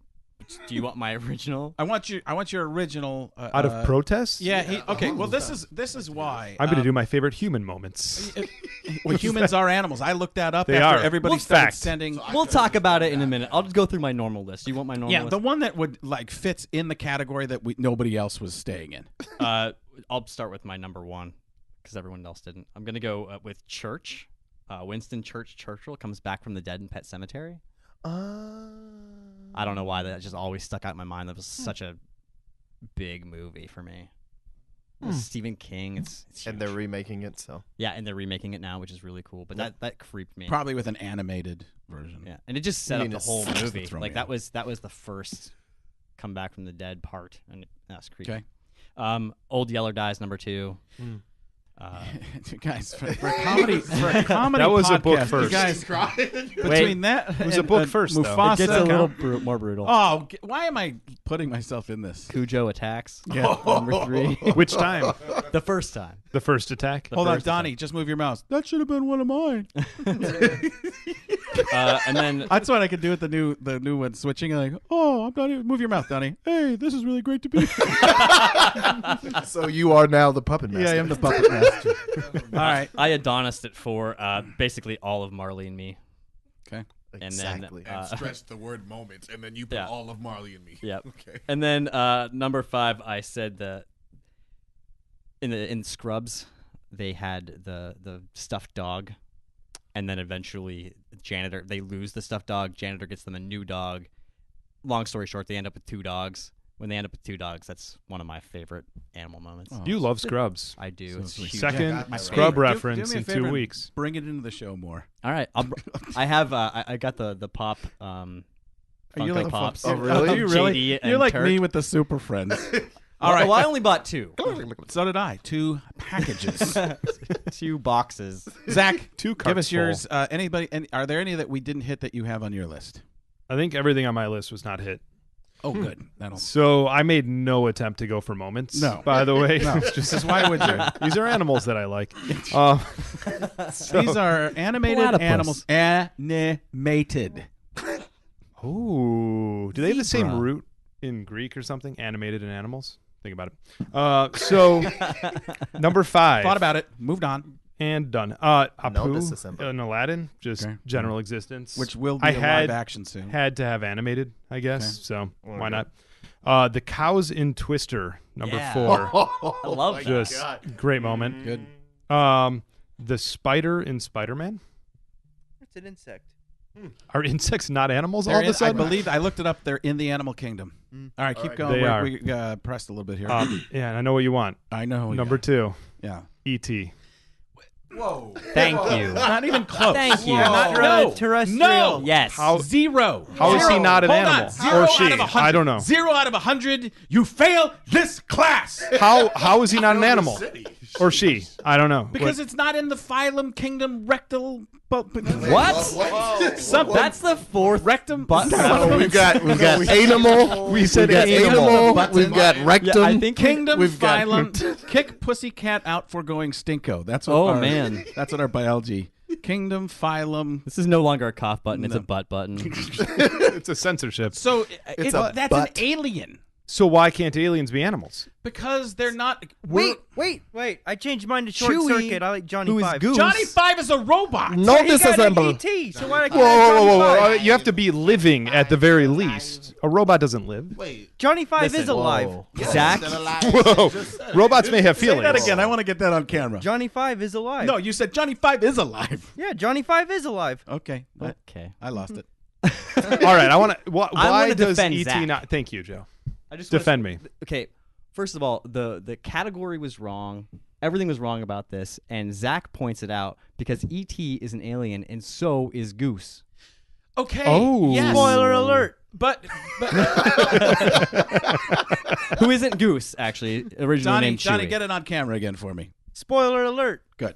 Do you want my original? I want your original. Out of protest? Yeah. Okay. Well, this is why I'm going to do my favorite human moments. Well, humans are animals. I looked that up They after are. everybody Well, started fact. sending. We'll talk about it in a minute. I'll just go through my normal list. Do you want my normal Yeah, list? the one that would fits in the category that nobody else was staying in. I'll start with my number one because everyone else didn't. I'm going to go with Church. Winston Churchill comes back from the dead in Pet Sematary. I don't know why that just always stuck out in my mind. That was such a big movie for me. It was Stephen King. It's And huge. they're remaking it, so. Yeah, and they're remaking it now, which is really cool. But that creeped me. Probably with an animated version. Yeah, and it just set You up mean the it's whole just to movie. throw Like me that off. was the first come back from the dead part, and that's creepy. Okay. Old Yeller Dies number 2. Guys, for a comedy That was podcast, a book you first. guys, between that It was a and, book first, though. Mufasa, It gets a little more brutal. Oh, why am I putting myself in this? Cujo attacks. Yeah. Number 3. Which time? The first time. The first attack? Hold on, first Donnie, just move your mouse. That should have been one of mine. And then That's what I could do with the new one switching. Like, oh, I'm not even. Move your mouth, Donnie. Hey, this is really great to be. So you are now the puppet master. Yeah, I am the puppet master. All right. I Adonnis it for basically all of Marley and Me. Okay. And then Exactly. And stretch the word moments, and then you put Yeah. all of Marley and me. Yep. Okay. And then number 5, I said that in Scrubs they had the stuffed dog, and then eventually janitor they lose the stuffed dog. Janitor gets them a new dog. Long story short, they end up with 2 dogs. When they end up with 2 dogs, that's one of my favorite animal moments. Oh. You love Scrubs. I do. So It's sweet. huge. Second got that Scrub Hey, reference do me a in favor 2 and weeks. Bring it into the show more. All right, I have I got the pop. Are Funko you like Pops. Oh, really? Are you really? JD You're and like Turk. me with the Super Friends. All All right. right. Well, I only bought 2. So did I. 2 packages. 2 boxes. Zach, 2 give carts us yours. full. Are there any that we didn't hit that you have on your list? I think everything on my list was not hit. Oh, good. That'll. So I made no attempt to go for moments. No. By the way. No. Just why would you? These are animals that I like. These are animated Platypus. animals. Animated. Ooh. Do they have the same Zebra. root in Greek or something? Animated and animals? Think about it. So number 5. Thought about it. Moved on. And done. No Apu disassemble. in Aladdin, just Okay. general existence. Which will be I a had live action soon. had to have animated, I guess. Okay. So why Okay. not? The cows in Twister, number Yeah. 4. I love that. Just great moment. Good. The spider in Spider-Man. It's an insect. Are insects not animals all of a I sudden? believe I looked it up. They're in the animal kingdom. All right, keep going. They are. We pressed a little bit here. Yeah, and I know what you want. I know. Number 2, Yeah. E.T. Whoa. Thank you. Not even close. Thank you. Not No. Terrestrial. No. Yes. How- 0. How is he Zero. not an Hold on. animal? 0 Or she? out of 100. I don't know. 0 out of 100. You fail this class How is he not an animal? City. Or she? I don't know. because What- it's not in the phylum kingdom rectal. What? Something. That's the 4th rectum. button. So we've got animal. We said we've got animal. We've got rectum. Yeah, I think Kingdom We've got- phylum. Kick pussycat out for going stinko. That's what. Oh, our, man. That's what our biology. Kingdom phylum. This is no longer a cough button; it's No. a butt button. It's a censorship. So It's a that's butt. an alien So why can't aliens be animals? because they're not. Wait. I changed mine to Short Chewie, Circuit. I like Johnny who is Five. Goose. Johnny Five is a robot. No He got disassemble. ET, so why Whoa, can't I whoa, whoa, Johnny whoa, whoa. Five? You have to be living at the very least. A robot doesn't live. Wait. Johnny Five Listen. is alive. Zach, Whoa. Robots may have Say feelings. that again. I want to get that on camera. Johnny Five is alive. No, you said Johnny Five is alive. Yeah, Johnny Five is alive. Okay, but okay. I lost it. All right, I want to. Why wanna does defend ET Zach. not? Thank you, Joe. I just Defend me. Okay, first of all, the category was wrong. everything was wrong about this, and Zack points it out because E.T. is an alien, and so is Goose. Okay. Oh. Yes. Spoiler alert. But Who isn't Goose, actually, originally named Chewie. Donny, get it on camera again for me. Spoiler alert. Good.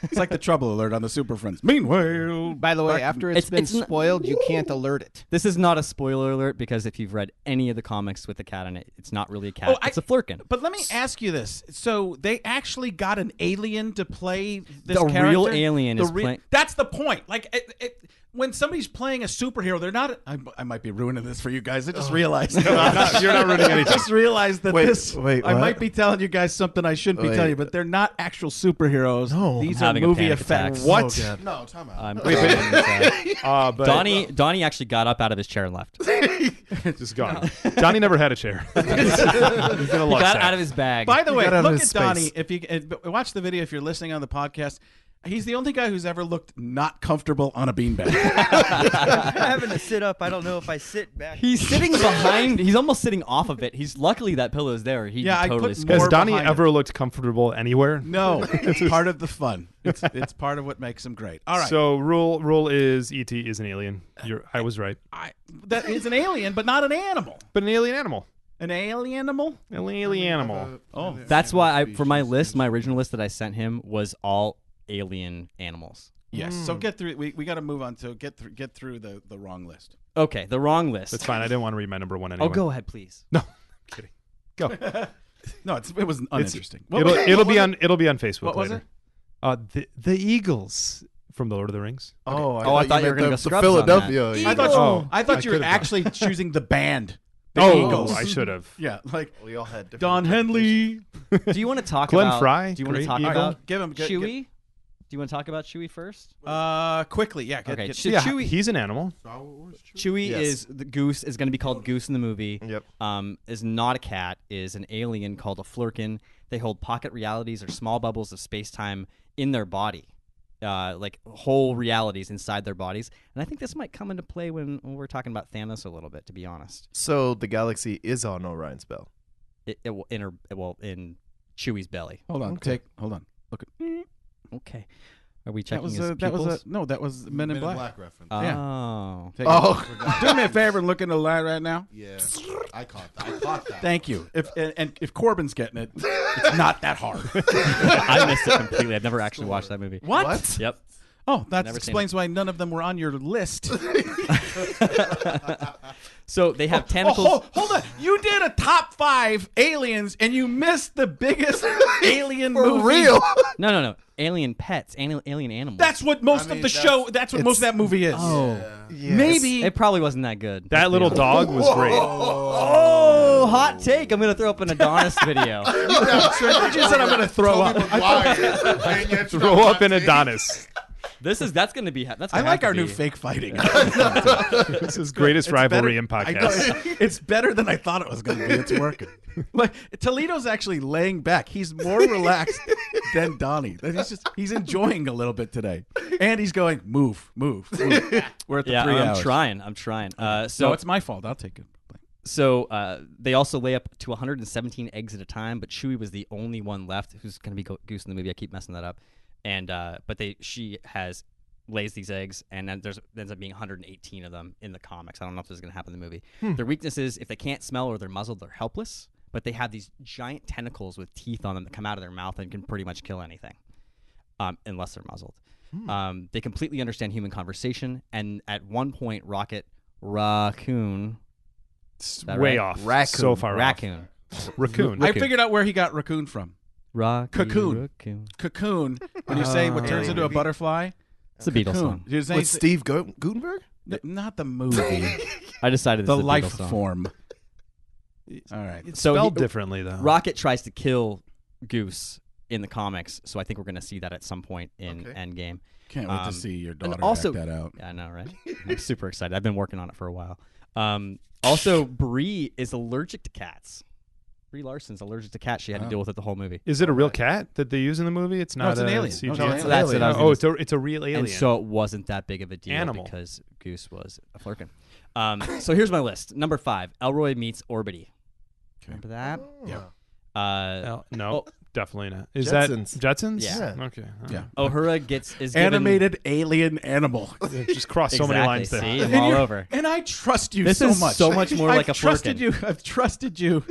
It's like the trouble alert on the Super Friends. Meanwhile, By the way, after it's been spoiled, you can't alert it. This is not a spoiler alert because if you've read any of the comics with the cat in it, it's not really a cat. It's a Flerken. But let me ask you this: so they actually got an alien to play this The character? real alien is playing. That's the point. Like, when somebody's playing a superhero, they're not. I might be ruining this for you guys. I just realized. You're not ruining I anything. just realized that wait, I what? might be telling you guys something I shouldn't be telling you, but they're not actual superheroes. No. These I'm are having a movie panic effects. attack. What? No, time out. I'm Wait, but Donnie actually got up out of his chair and left. just gone. Donnie never had a chair. He's in a He luck got sack. out of his bag. By the way, got out of look at his Donnie. space. If you watch the video, if you're listening on the podcast, he's the only guy who's ever looked not comfortable on a beanbag. Having to sit up. I don't know if I sit back. He's sitting behind. He's almost sitting off of it. He's luckily that pillow's there. He Yeah, I totally put scared. more Has Donnie behind ever looked comfortable anywhere? No, it's part of the fun. It's part of what makes him great. All right, So rule is E.T. is an alien. I was right. that is an alien, but not an animal. But an alien animal. An alien animal? An alien animal. Oh, That's why for my list, my original list that I sent him was all alien animals. yes. So get through. We got to move on to get through the wrong list. Okay, the wrong list. That's fine. I didn't want to read my number one anyway. Oh, go ahead, please. No, I'm kidding. Go. No, it was uninteresting. It'll be on Facebook What was later. it? The Eagles from the Lord of the Rings. Oh, I thought you were meant gonna go the Scrubs on Philadelphia. I thought Oh, I thought you were could've gone. actually choosing the band. The Oh, Eagles. I should have. Yeah, like We all had different Don Henley. Do you want to talk Glenn about? Fry, Do you want to great talk eagle. about Give him Chewie? Do you want to talk about Chewie first? Quickly. Yeah. Okay, Get, so Chewie. He's an animal. Star Wars? Chewie Yes. is the goose. Is going to be called Goose in the movie. Yep. Is not a cat. Is an alien called a Flerken. They hold pocket realities or small bubbles of space time in their body, like whole realities inside their bodies. And I think this might come into play when we're talking about Thanos a little bit. To be honest, So the galaxy is on Orion's belt. it will in Chewie's belly. hold on. Hold on. Look at Okay, are we that checking was his that was pupils? no, that was Men in Black. reference. Oh, Take Oh. do me a favor and look in the light right now. Yeah, I caught that. Thank you. If Corbin's getting it, it's not that hard. I missed it completely. I've never actually watched that movie. What? Yep. Oh, that Never seen explains why none of them were on your list. So they have Oh, tentacles. hold on. You did a top 5 aliens, and you missed the biggest alien movie. Real. No. Alien pets, alien animals. That's what most I mean, of the show. That's what most of that movie is. oh, Maybe. it probably wasn't that good. That little dog was great. Oh, hot take! I'm gonna throw up an Adonis video. You just said I'm going to throw up. Throw up in Adonis. That's gonna be. That's I gonna like have our to new be- fake fighting. This is greatest It's rivalry better- in I podcasts. know. It's better than I thought it was going to be. It's working. Like Toledo's actually laying back. He's more relaxed than Donnie. He's enjoying a little bit today, and he's going move. We're at the Yeah, 3 I'm hours. trying. So So it's my fault. I'll take it. So they also lay up to 117 eggs at a time, but Chewie was the only one left who's going to be Goose in the movie. I keep messing that up. And but she lays these eggs, and then there ends up being 118 of them in the comics. I don't know if this is going to happen in the movie. Their weakness is if they can't smell or they're muzzled, they're helpless. But they have these giant tentacles with teeth on them that come out of their mouth and can pretty much kill anything, unless they're muzzled. They completely understand human conversation, and at one point, Raccoon. It's that way right? off. Raccoon. So far Raccoon. off. Raccoon. I figured out where he got raccoon from. Cocoon. Raccoon. Cocoon. When you say what turns into a butterfly, It's a Beatles cocoon. song. You're saying With Steve Gutenberg? not the movie, I decided the this is a life Beatles song. form. All right. It's So spelled he- differently, though. Rocket tries to kill Goose in the comics, so I think we're going to see that at some point in Okay. Endgame. Can't wait to Um, see your and daughter also- act that out. Yeah, I know, right? I'm super excited. I've been working on it for a while. Also, Brie is allergic to cats. Brie Larson's allergic to cats. She had to deal with it the whole movie. Is it a real cat that they use in the movie? It's not it's an a alien. CGI. No, it's an alien. That's what I was Oh, gonna it's a real alien. And so it wasn't that big of a deal Animal. because Goose was a Flerken. So here's my list. Number 5, Elroy meets Orbity. Remember that? Yeah. No. definitely not. Is Jetsons. that Jetsons? Yeah. Okay. Yeah. Uhura is given, Animated alien animal. Just cross so many lines there. See, I'm all over. And I trust you This so is much. so much more like a Flerken. I've trusted you.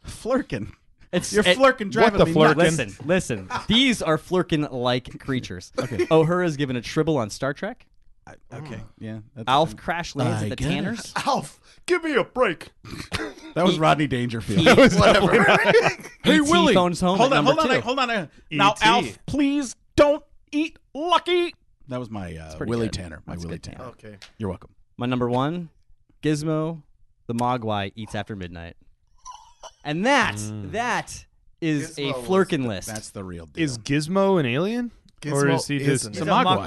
Flerken. It's You're Flerken driving the me Flerken? nuts. Listen. These are Flerken-like creatures. Okay. Uhura is given a tribble on Star Trek. Okay. Yeah. Alf crash lands at the guess. Tanners. Alf, give me a break. That was Rodney Dangerfield. Whatever. Hey, E.T. Willie. phones home Hold at on, number hold on, two. hold on. Now, E.T.. Alf, please don't eat Lucky. That was my pretty Willie good. Tanner. My That's Willie good, Tanner. Okay. You're welcome. My number 1, Gizmo, the Mogwai eats after midnight. And that is Gizmo a was Flerken list. That's the real deal. Is Gizmo an alien? or Gizmo is he just? isn't. It's a He's a Mogwai.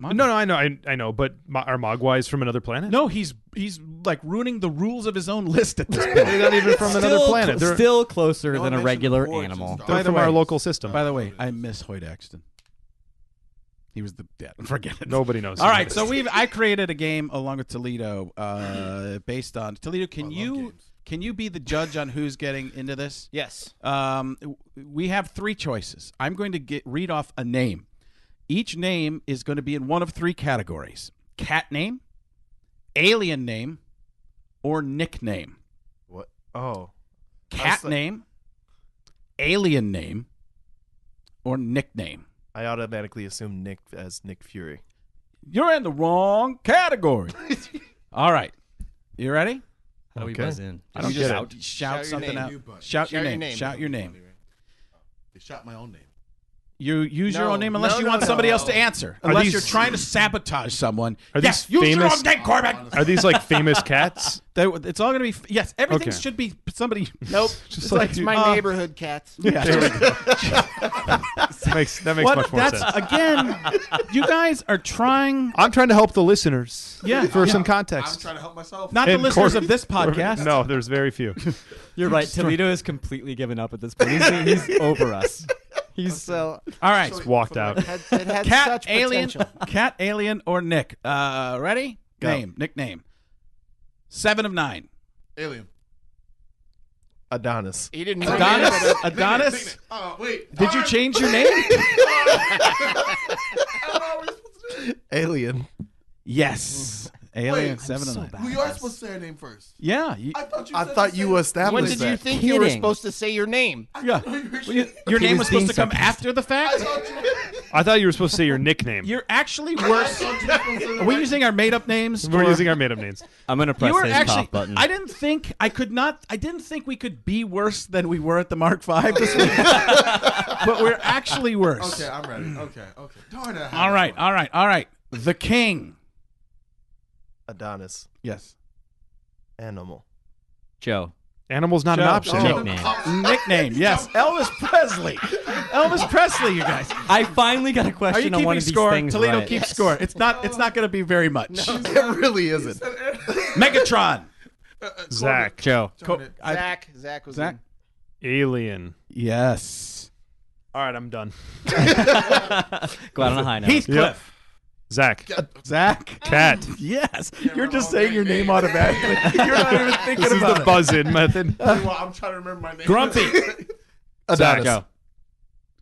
Mogwai. No, I know, but are Mogwais from another planet? No, he's like ruining the rules of his own list at this point. They're not even from another planet. They're, Still closer No one than a mentioned regular the Forge animal. and stuff. they're By the from way- our local system. By the way, I miss Hoyt Axton. He was the dad. Forget it. Nobody knows. All who right, that so is. I created a game along with Toledo, based on Toledo. Can you be the judge on who's getting into this? Yes. We have 3 choices. I'm going to read off a name. Each name is going to be in one of 3 categories: cat name, alien name, or nickname. What? Oh. Cat like- name, alien name, or nickname. I automatically assume Nick as Nick Fury. You're in the wrong category. All right. You ready? How do we Okay. buzz in? I don't You get just it. Shout your something name. out. You buzz. Shout your Shout your name. name. Shout your name. They shot my own name. You use your No, own name unless no, you no, want no. somebody else to answer. Are Unless these- you're trying to sabotage someone. Are Yes, these use your famous- own name, Corban. Are these like famous cats? It's all going to be yes. Everything Okay. should be somebody. Nope. Just It's like like you- my neighborhood cats. Yeah. That makes What? much more That's sense. again. You guys are trying. I'm trying to help the listeners. Yeah, For yeah. some I'm context. trying to help myself. Not the And listeners Cor- of this podcast. No, there's very few. You're right. Toledo has completely given up at this point. He's over us. He's So All right. Walked out. it had Cat, such alien, potential. cat, alien, or Nick. Ready? Go. Name, nickname. 7 of 9. Alien. Adonis. He didn't Adonis. Adonis. Oh, wait. Did you change your name? Alien. Yes. Alien. Wait, 7 of 9. We are supposed to say our name first. Yeah. I thought you. I said thought the you same- established When did you that. think you were Kidding. supposed to say your name? Yeah. No, you were- Your name was was supposed to being come after the I fact. thought you. I thought you were supposed to say your nickname. You're actually I worse. thought you were supposed to say the Are we right- using our made-up names? We're for- using our made-up names. I'm gonna press You were his actually. top button. I didn't think I could not. I didn't think we could be worse than we were at the Mark V this week. But we're actually worse. Okay, I'm ready. Okay. Darn it. All right. All right. All right. The King. Adonis. Yes. Animal. Joe. Animal's not an Joe. option. Joe. Nickname. Nickname. Yes. Elvis Presley. Elvis Presley. You guys. I finally got a Are you question on keeping one of these score? things Toledo right. keeps score. It's not. It's not going to be very much. It really isn't. Megatron. Zach. Joe. Darn it. Zach was Zach. Alien. Yes. All right, I'm done. Go out on a high note. Heathcliff. Zach. Zach. Cat. Yes. You're just saying your name automatically. You're not even thinking This is about the it. buzz-in method. Well, I'm trying to remember my name. Grumpy. Adonis. Joe.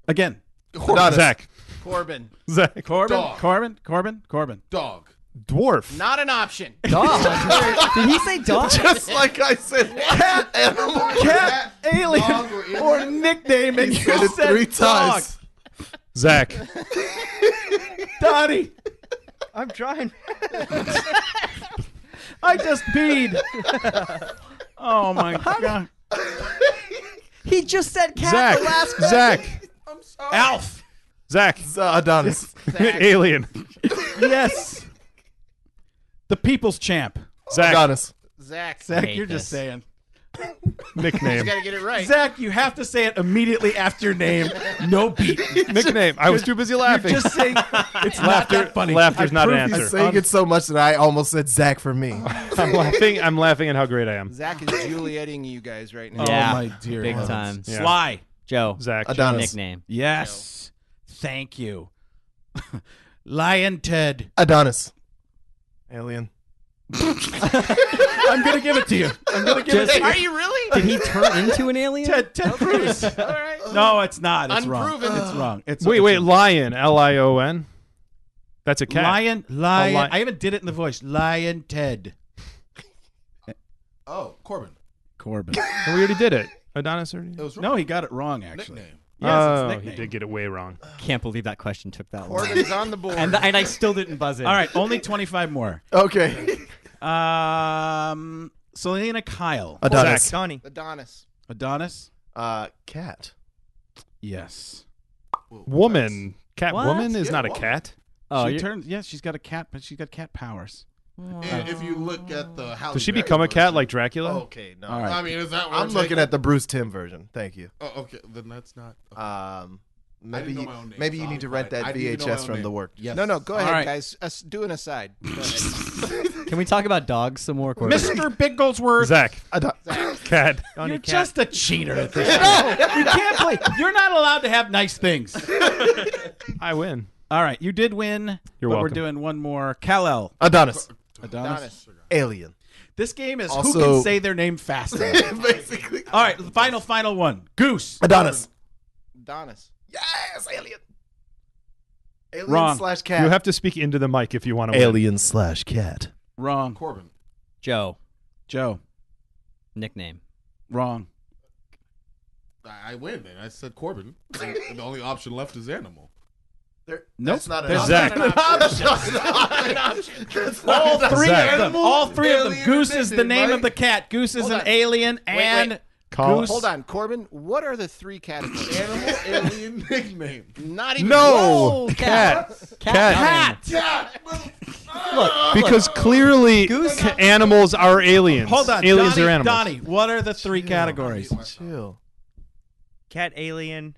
Again. Adonis. Zach. Corbin. Zach. Corbin. Dog. Corbin. Dog. Dwarf. Not an option. Dog. Did he say dog? Just like I said, cat, animal. Cat, alien, Dog or alien? or nickname, and He you said it said 3 dog. times. Zach. Donnie, I'm trying. I just peed. Oh my god. He just said cat Zach. the last Zach. I'm sorry. Alf. Zach. Adonis. Alien. Yes. The people's champ. Zach. Adonis. Zach. Zach, hate you're just this. saying. Nickname. You got to get it right. Zach, you have to say it immediately after your name. No beat. Nickname. I was too busy laughing. Just saying it's not that funny. Laughter's not an proved answer. I'm saying it so much that I almost said Zach for me. I'm laughing at how great I am. Zach is Julietting you guys right now. Yeah. Oh my dear Big heavens. time. Yeah. Sly. Joe. Zach. Adonis. Nickname. Yes. Thank you. Lion Ted. Adonis. Alien. I'm gonna give it to you. I'm gonna give it to you. Are you really? Did he turn into an alien? Ted Cruz. All right. No, it's not. It's Unproven. wrong. It's wrong. It's Wait, lion, Lion. That's a cat. Lion. I even did it in the voice. Lion Ted. Oh, Corban. We already did it. Adonis already. It was wrong. No, he got it wrong, actually. Nickname. Yes, Oh, it's he nickname. did get it way wrong. Can't believe that question took that long. Corbin's on the board. And I still didn't buzz in. All right, only 25 more. Okay. Selena Kyle. Adonis. Zack. Donny. Adonis? Cat. Yes. Woman. Cat What? woman is Yeah, not a woman. cat. Oh, she you're- turns. Yes, she's got a cat, but she's got cat powers. And if you look at the Halle Does she Berry become a cat version- like Dracula? Okay, no. All right. I mean, is that what I'm looking at the Bruce Timm version. Thank you. Oh, okay, then that's not. Maybe know you, my own name, maybe so you I'm need to rent fine. that I didn't even know my VHS own from name. the work. Yes. No, go ahead, right. guys. Do an aside. Go ahead. Can we talk about dogs some more, Corbin? Mr. Bigglesworth. Zach. Cat. You're just a cheater at this point. You can't play. You're not allowed to have nice things. I win. All right, you did win. You're but we're welcome. doing one more. Kal-El. Adonis. Adonis. Alien. This game is who Also- can say their name faster. Basically. All right, final one. Goose. Adonis. Adonis. Yes, alien. Alien Wrong. / cat. You have to speak into the mic if you want to win. alien / cat. Wrong. Corban. Joe. Joe. Nickname. Wrong. I win, then. I said Corban. And the only option left is animal. That's not an There's option. Zach. All three Zach. of them. All three of them. Alien Goose is the nickname, name right? of the cat. Goose is Hold an on. alien, and Call- Goose. Hold on, Corbin. What are the 3 categories? Animal, alien, nickname. Not even No. close. Cat. Cat. Because clearly animals are aliens. Hold on. Aliens Donnie, are animals. Donnie, what are the 3 categories? Chill. Cat alien.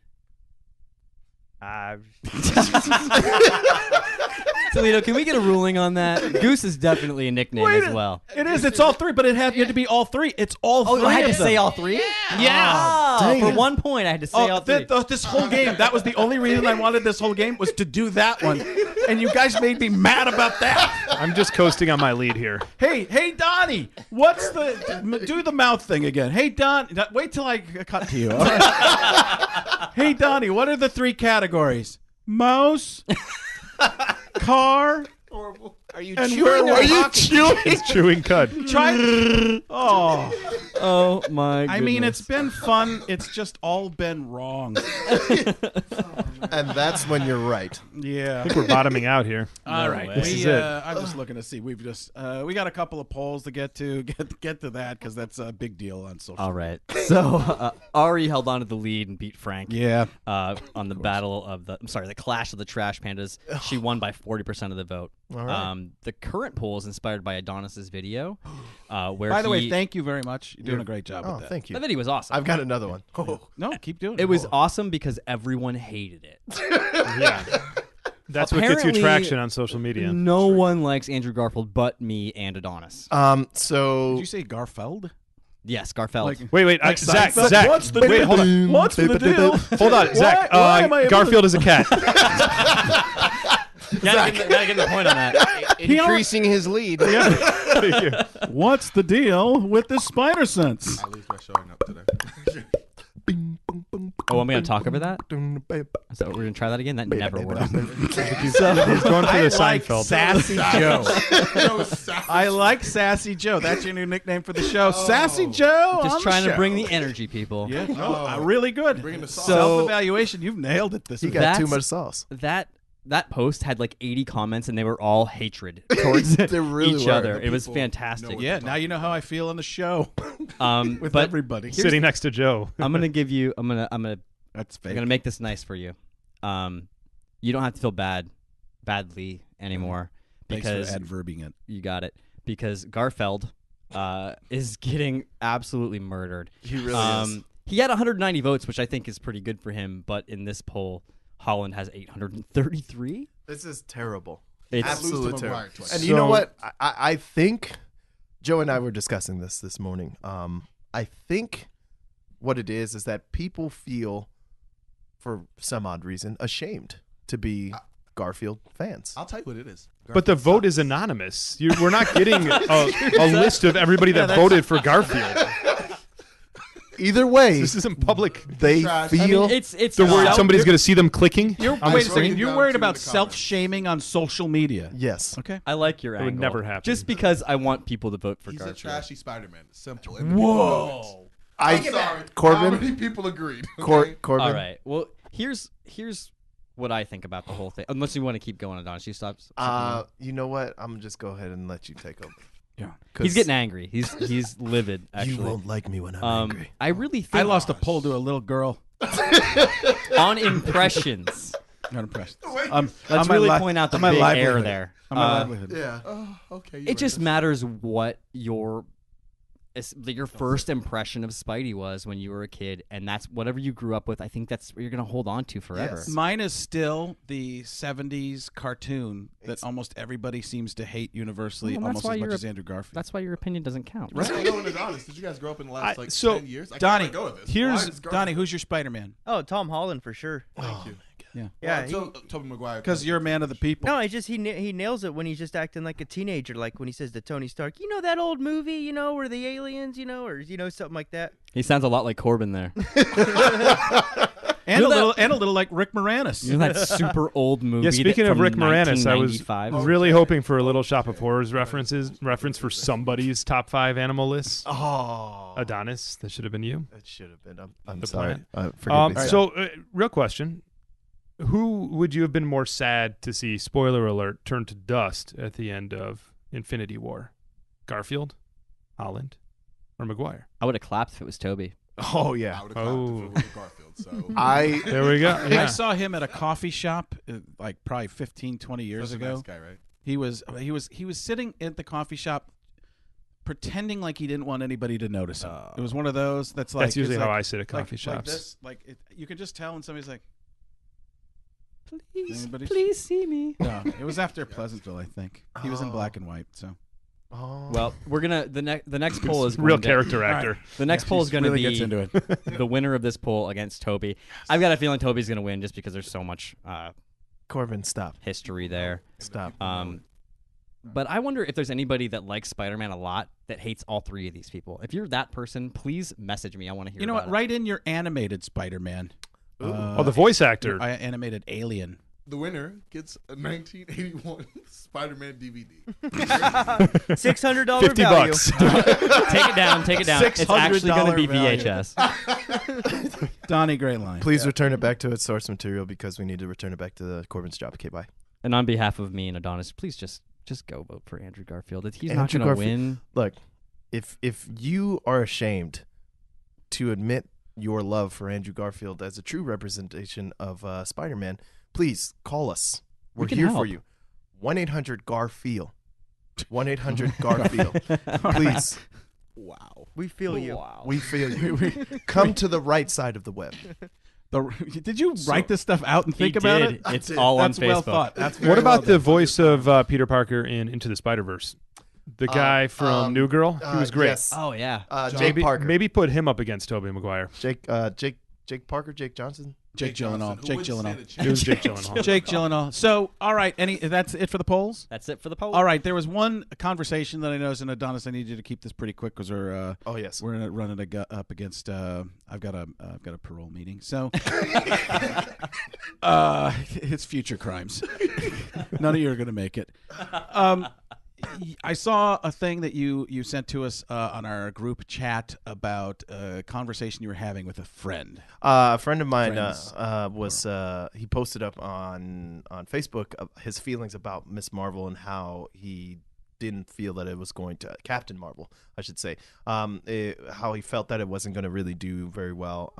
Toledo, can we get a ruling on that? Goose is definitely a nickname as well. It is. It's all 3, but it had to be all 3. It's all 3 Oh, I had to of them. say all 3? Yeah. Oh, Dang for it. 1 point, I had to say all 3. This whole game, that was the only reason I wanted this whole game was to do that one. And you guys made me mad about that. I'm just coasting on my lead here. Hey, Donnie, what's do the mouth thing again. Hey, Don, wait till I cut to you. All right. Hey, Donnie, what are the 3 categories? Mouse, car, Are you and chewing? where or are you talking? chewing? He's chewing cud. Try. Oh, Oh, my goodness. I mean, it's been fun. It's just all been wrong. And that's when you're right. Yeah. I think we're bottoming out here. All right. This is it. I'm just looking to see. We've just we got a couple of polls to get to. Get to that because that's a big deal on social. All right. So, Ari held on to the lead and beat Frank. Yeah. On the the clash of the trash pandas. She won by 40% of the vote. All right. The current poll is inspired by Adonis's video, where By the way, he- thank you very much. You're doing a great job Oh, with that. thank you. that video was awesome. I've got another one. No, keep doing it. It was awesome because everyone hated it. Yeah. That's what gets you Apparently, traction on social media. No one likes Andrew Garfield but me and Adonis. So Did you say Garfeld? Yes, Garfield. Like- Wait, Like Zach, Seinfeld? Zach. What's the wait, deal? hold on. What's the deal? Hold on, Zach. why am I able Garfield is a cat. gotta get the point on that. Increasing his lead. What's the deal with this spider sense? At least by showing up today. Oh, I'm gonna talk over that. So we're gonna try that again. That never worked. He's going for the Seinfeld. Sassy Joe. I like Sassy Joe. That's your new nickname for the show. Sassy Joe. Just on trying the to bring show. the energy, people. Yeah, no, really good. Bringing the sauce. Self-evaluation. You've nailed it this he week. got too That's- much sauce. That post had like 80 comments and they were all hatred towards They really each were. other. The It was people fantastic. know Yeah, now you know how I feel on the show with but everybody. Sitting next to Joe. I'm gonna give you. I'm That's I'm fake. gonna make this nice for you. You don't have to feel badly anymore Thanks because for adverbing it. you got it. Because Garfield is getting absolutely murdered. He really is. He had 190 votes, which I think is pretty good for him. But in this poll, Holland has 833. This is terrible. It's Absolutely Lose to terrible. Maguire twice. And you know So- what? I think Joe and I were discussing this morning. I think what it is that people feel, for some odd reason, ashamed to be Garfield fans. I'll tell you what it is. But the vote is anonymous. We're not getting a list of everybody that voted for Garfield. Either way, This isn't public. they trash. feel It's They're worried not- somebody's going to see them clicking You're, on the wait a screen. second. You're Down worried to about the comments. self-shaming on social media. yes. Okay. I like your It would angle. never happen. Just because I want people to vote for He's a Garfield. trashy Spider-Man. Simple. And the people know it. I'm sorry. Corbin? How many people agreed? Okay? Corbin. All right. Well, here's what I think about the whole thing. Unless you want to keep going, Adonnis. You stop. You know what? I'm gonna just go ahead and let you take over. Yeah. He's getting angry. He's livid. Actually, You won't like me when I'm angry. I really think I lost a poll to a little girl. on impressions. Not impressed. Let's really point out the big error there. On my livelihood. Yeah. Oh, okay. It just matters what your first impression of Spidey was when you were a kid, and that's whatever you grew up with. I think that's what you're going to hold on to forever. Yes. Mine is still the 70s cartoon that almost everybody seems to hate universally, Well, that's almost why as much you're as Andrew Garfield. That's why your opinion doesn't count. Let's go into Adonnis. Did you guys grow up in the last 10 years? I Donny, can't let go of this. here's- Why is Garfield- Donnie, who's your Spider-Man? Oh, Tom Holland for sure. Thank you. Yeah. Yeah, Well, Tobey Maguire. Because you're a man of the people. No, it's just he nails it when he's just acting like a teenager, like when he says to Tony Stark, you know that old movie, you know, where the aliens, you know, or something like that. He sounds a lot like Corbin there. And a little like Rick Moranis. You know that super old movie. Yeah, speaking that of from Rick Moranis, I was 1995? really hoping for a Little Shop of Horrors reference for somebody's top 5 animal lists. Oh, Adonis, that should have been you. that should have been. I'm The sorry. plan. Forgive me. So, real question. Who would you have been more sad to see, spoiler alert, turn to dust at the end of Infinity War? Garfield, Holland, or Maguire? I would have clapped if it was Toby. Oh yeah. I would have clapped if it was Garfield. So There we go. I Yeah. saw him at a coffee shop like probably 15, 20 years such a ago. nice guy, right? He was sitting at the coffee shop pretending like he didn't want anybody to notice him. It was one of those that's like That's usually it's how like- I sit at coffee like shops. this, you can just tell when somebody's like, Please, Anybody's- please see me. no, it was after Pleasantville, I think. He was in black and white, so Oh. Well, we're gonna the next poll is Real going to- character actor. The next poll is going to really be gets into it. the winner of this poll against Toby. I've got a feeling Toby's going to win just because there's so much Corbin, stop. history there. Stop. But I wonder if there's anybody that likes Spider-Man a lot that hates all three of these people. If you're that person, please message me. I want to hear. You know about what? Write in your animated Spider-Man. Oh, the voice actor. Animated Alien. The winner gets a 1981 Spider-Man DVD. $600 $50. value. Take it down. Take it down. It's actually going to be value. VHS. Donnie Great Line. Please return it back to its source material because we need to return it back to the Corbin's job. Okay, bye. And on behalf of me and Adonnis, please just go vote for Andrew Garfield. He's not Andrew going to Garfield. win. Look, if you are ashamed to admit your love for Andrew Garfield as a true representation of Spider-Man, please call us. We're can here help. for you. 1-800-GARFIELD. 1-800-GARFIELD. Please. Wow. We feel you. We feel you. Come to the right side of the web. Did you write this stuff out and think about it? It's all on That's Facebook. well thought. That's What very about well the done. voice of Peter Parker in Into the Spider-Verse? The guy from New Girl? He was great. Yes. Oh yeah. Jake Parker. Maybe put him up against Tobey Maguire. Jake Parker, Jake Johnson. Jake Gyllenhaal. Jake Gyllenhaal. It was Jake Gyllenhaal. Jake Gyllenhaal. So, all right, that's it for the polls? That's it for the poll. All right, there was one conversation that I noticed, and Adonis, I need you to keep this pretty quick because we're Oh yes. we're running up against. I've got a parole meeting, so it's future crimes. None of you are going to make it. I saw a thing that you sent to us on our group chat about a conversation you were having with a friend. A friend of mine Friends. he posted up on Facebook his feelings about Miss Marvel and how he didn't feel that it was going to Captain Marvel, I should say. How he felt that it wasn't going to really do very well.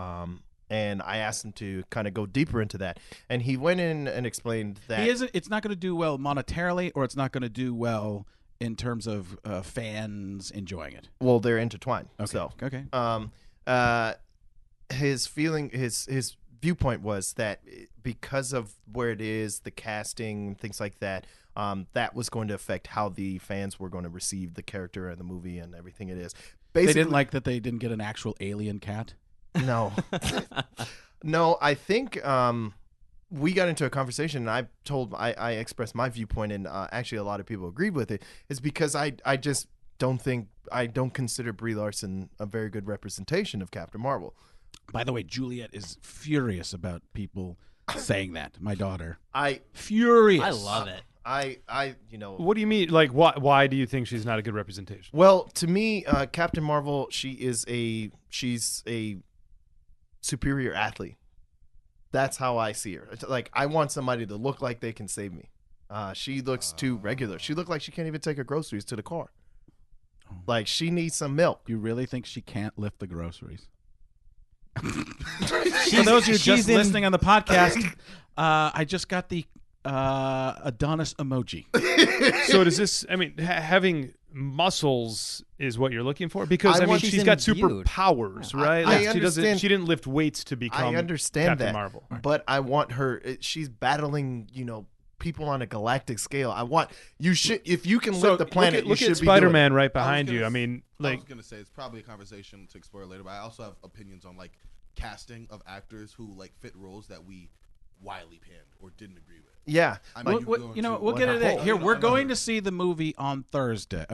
And I asked him to kind of go deeper into that, and he went in and explained that It's not going to do well monetarily, or it's not going to do well in terms of fans enjoying it. well, they're intertwined. Okay. So Okay. his viewpoint was that because of where it is, the casting, things like that, that was going to affect how the fans were going to receive the character and the movie and everything it is. They Basically, didn't like that they didn't get an actual alien cat. no, no. I think we got into a conversation, and I expressed my viewpoint, and actually a lot of people agreed with it. Is because I just don't consider Brie Larson a very good representation of Captain Marvel. By the way, Juliet is furious about people saying that. My daughter, furious. I love it. What do you mean? Like, why do you think she's not a good representation? Well, to me, Captain Marvel, she's a superior athlete. That's how I see her. It's like, I want somebody to look like they can save me. She looks too regular. She looked like she can't even take her groceries to the car. Like, she needs some milk. You really think she can't lift the groceries? For those of you just listening on the podcast, I just got the Adonnis emoji. So does this? I mean, having muscles is what you're looking for, because I mean, she's got superpowers, right? Like, I understand. She didn't lift weights to become. I understand Captain that, Marvel. but I want her. She's battling, people on a galactic scale. I want you should if you can lift the planet. Look you at should Spider-Man right behind you. I mean, I like, was gonna say it's probably a conversation to explore later, but I also have opinions on like casting of actors who like fit roles that we wildly panned or didn't agree with. Yeah, we'll get into that. Here, we're going to see the movie on Thursday,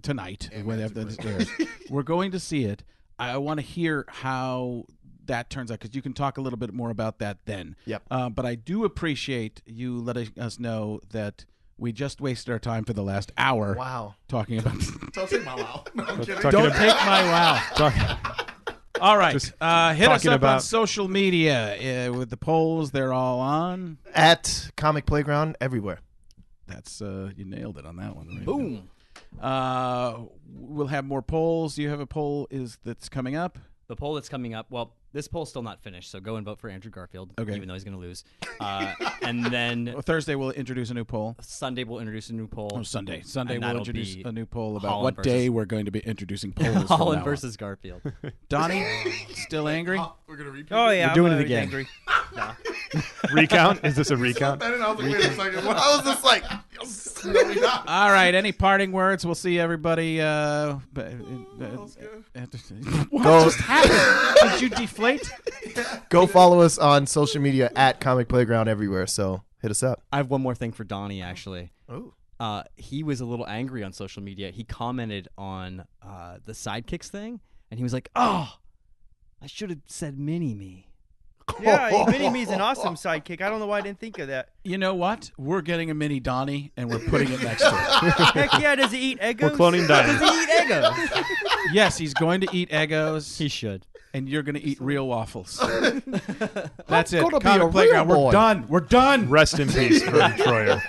tonight. We're going to see it. I want to hear how that turns out, because you can talk a little bit more about that then. Yep. But I do appreciate you letting us know that we just wasted our time for the last hour. Wow. Talking about. Don't take my wow. No, I'm kidding. Don't take my wow. All right. Hit us up on social media with the polls. They're all on. At Comic Playground everywhere. That's you nailed it on that one. Right? Boom. We'll have more polls. You have a poll that's coming up? The poll that's coming up, well, this poll's still not finished, so go and vote for Andrew Garfield, even though he's going to lose. And then Thursday we'll introduce a new poll. Sunday we'll introduce a new poll. Oh, Sunday we'll introduce a new poll about Holland what day we're going to be introducing polls. Holland versus Garfield. Donnie, still angry? We're gonna repeat. Oh yeah, we're doing I'm it again. Angry. Recount? Is this a recount? And I was like, wait a second. I was just like, all right. Any parting words? We'll see everybody. What just happened? Did you deflate? Go follow us on social media at Comic Playground everywhere. So hit us up. I have one more thing for Donnie, actually. Oh. He was a little angry on social media. He commented on the sidekicks thing, and he was like, "Oh, I should have said Mini-Me." Yeah, Mini-Me's an awesome sidekick. I don't know why I didn't think of that. You know what? We're getting a mini Donnie, and we're putting it next to it. Heck yeah, does he eat Eggos? We're cloning Donnie. Does he eat Eggos? Yes, he's going to eat Eggos. He should. And you're going to eat real waffles. That's it. Gonna be Comic a Playground. real We're boy. done. We're done. Rest in peace, Vern Troyer.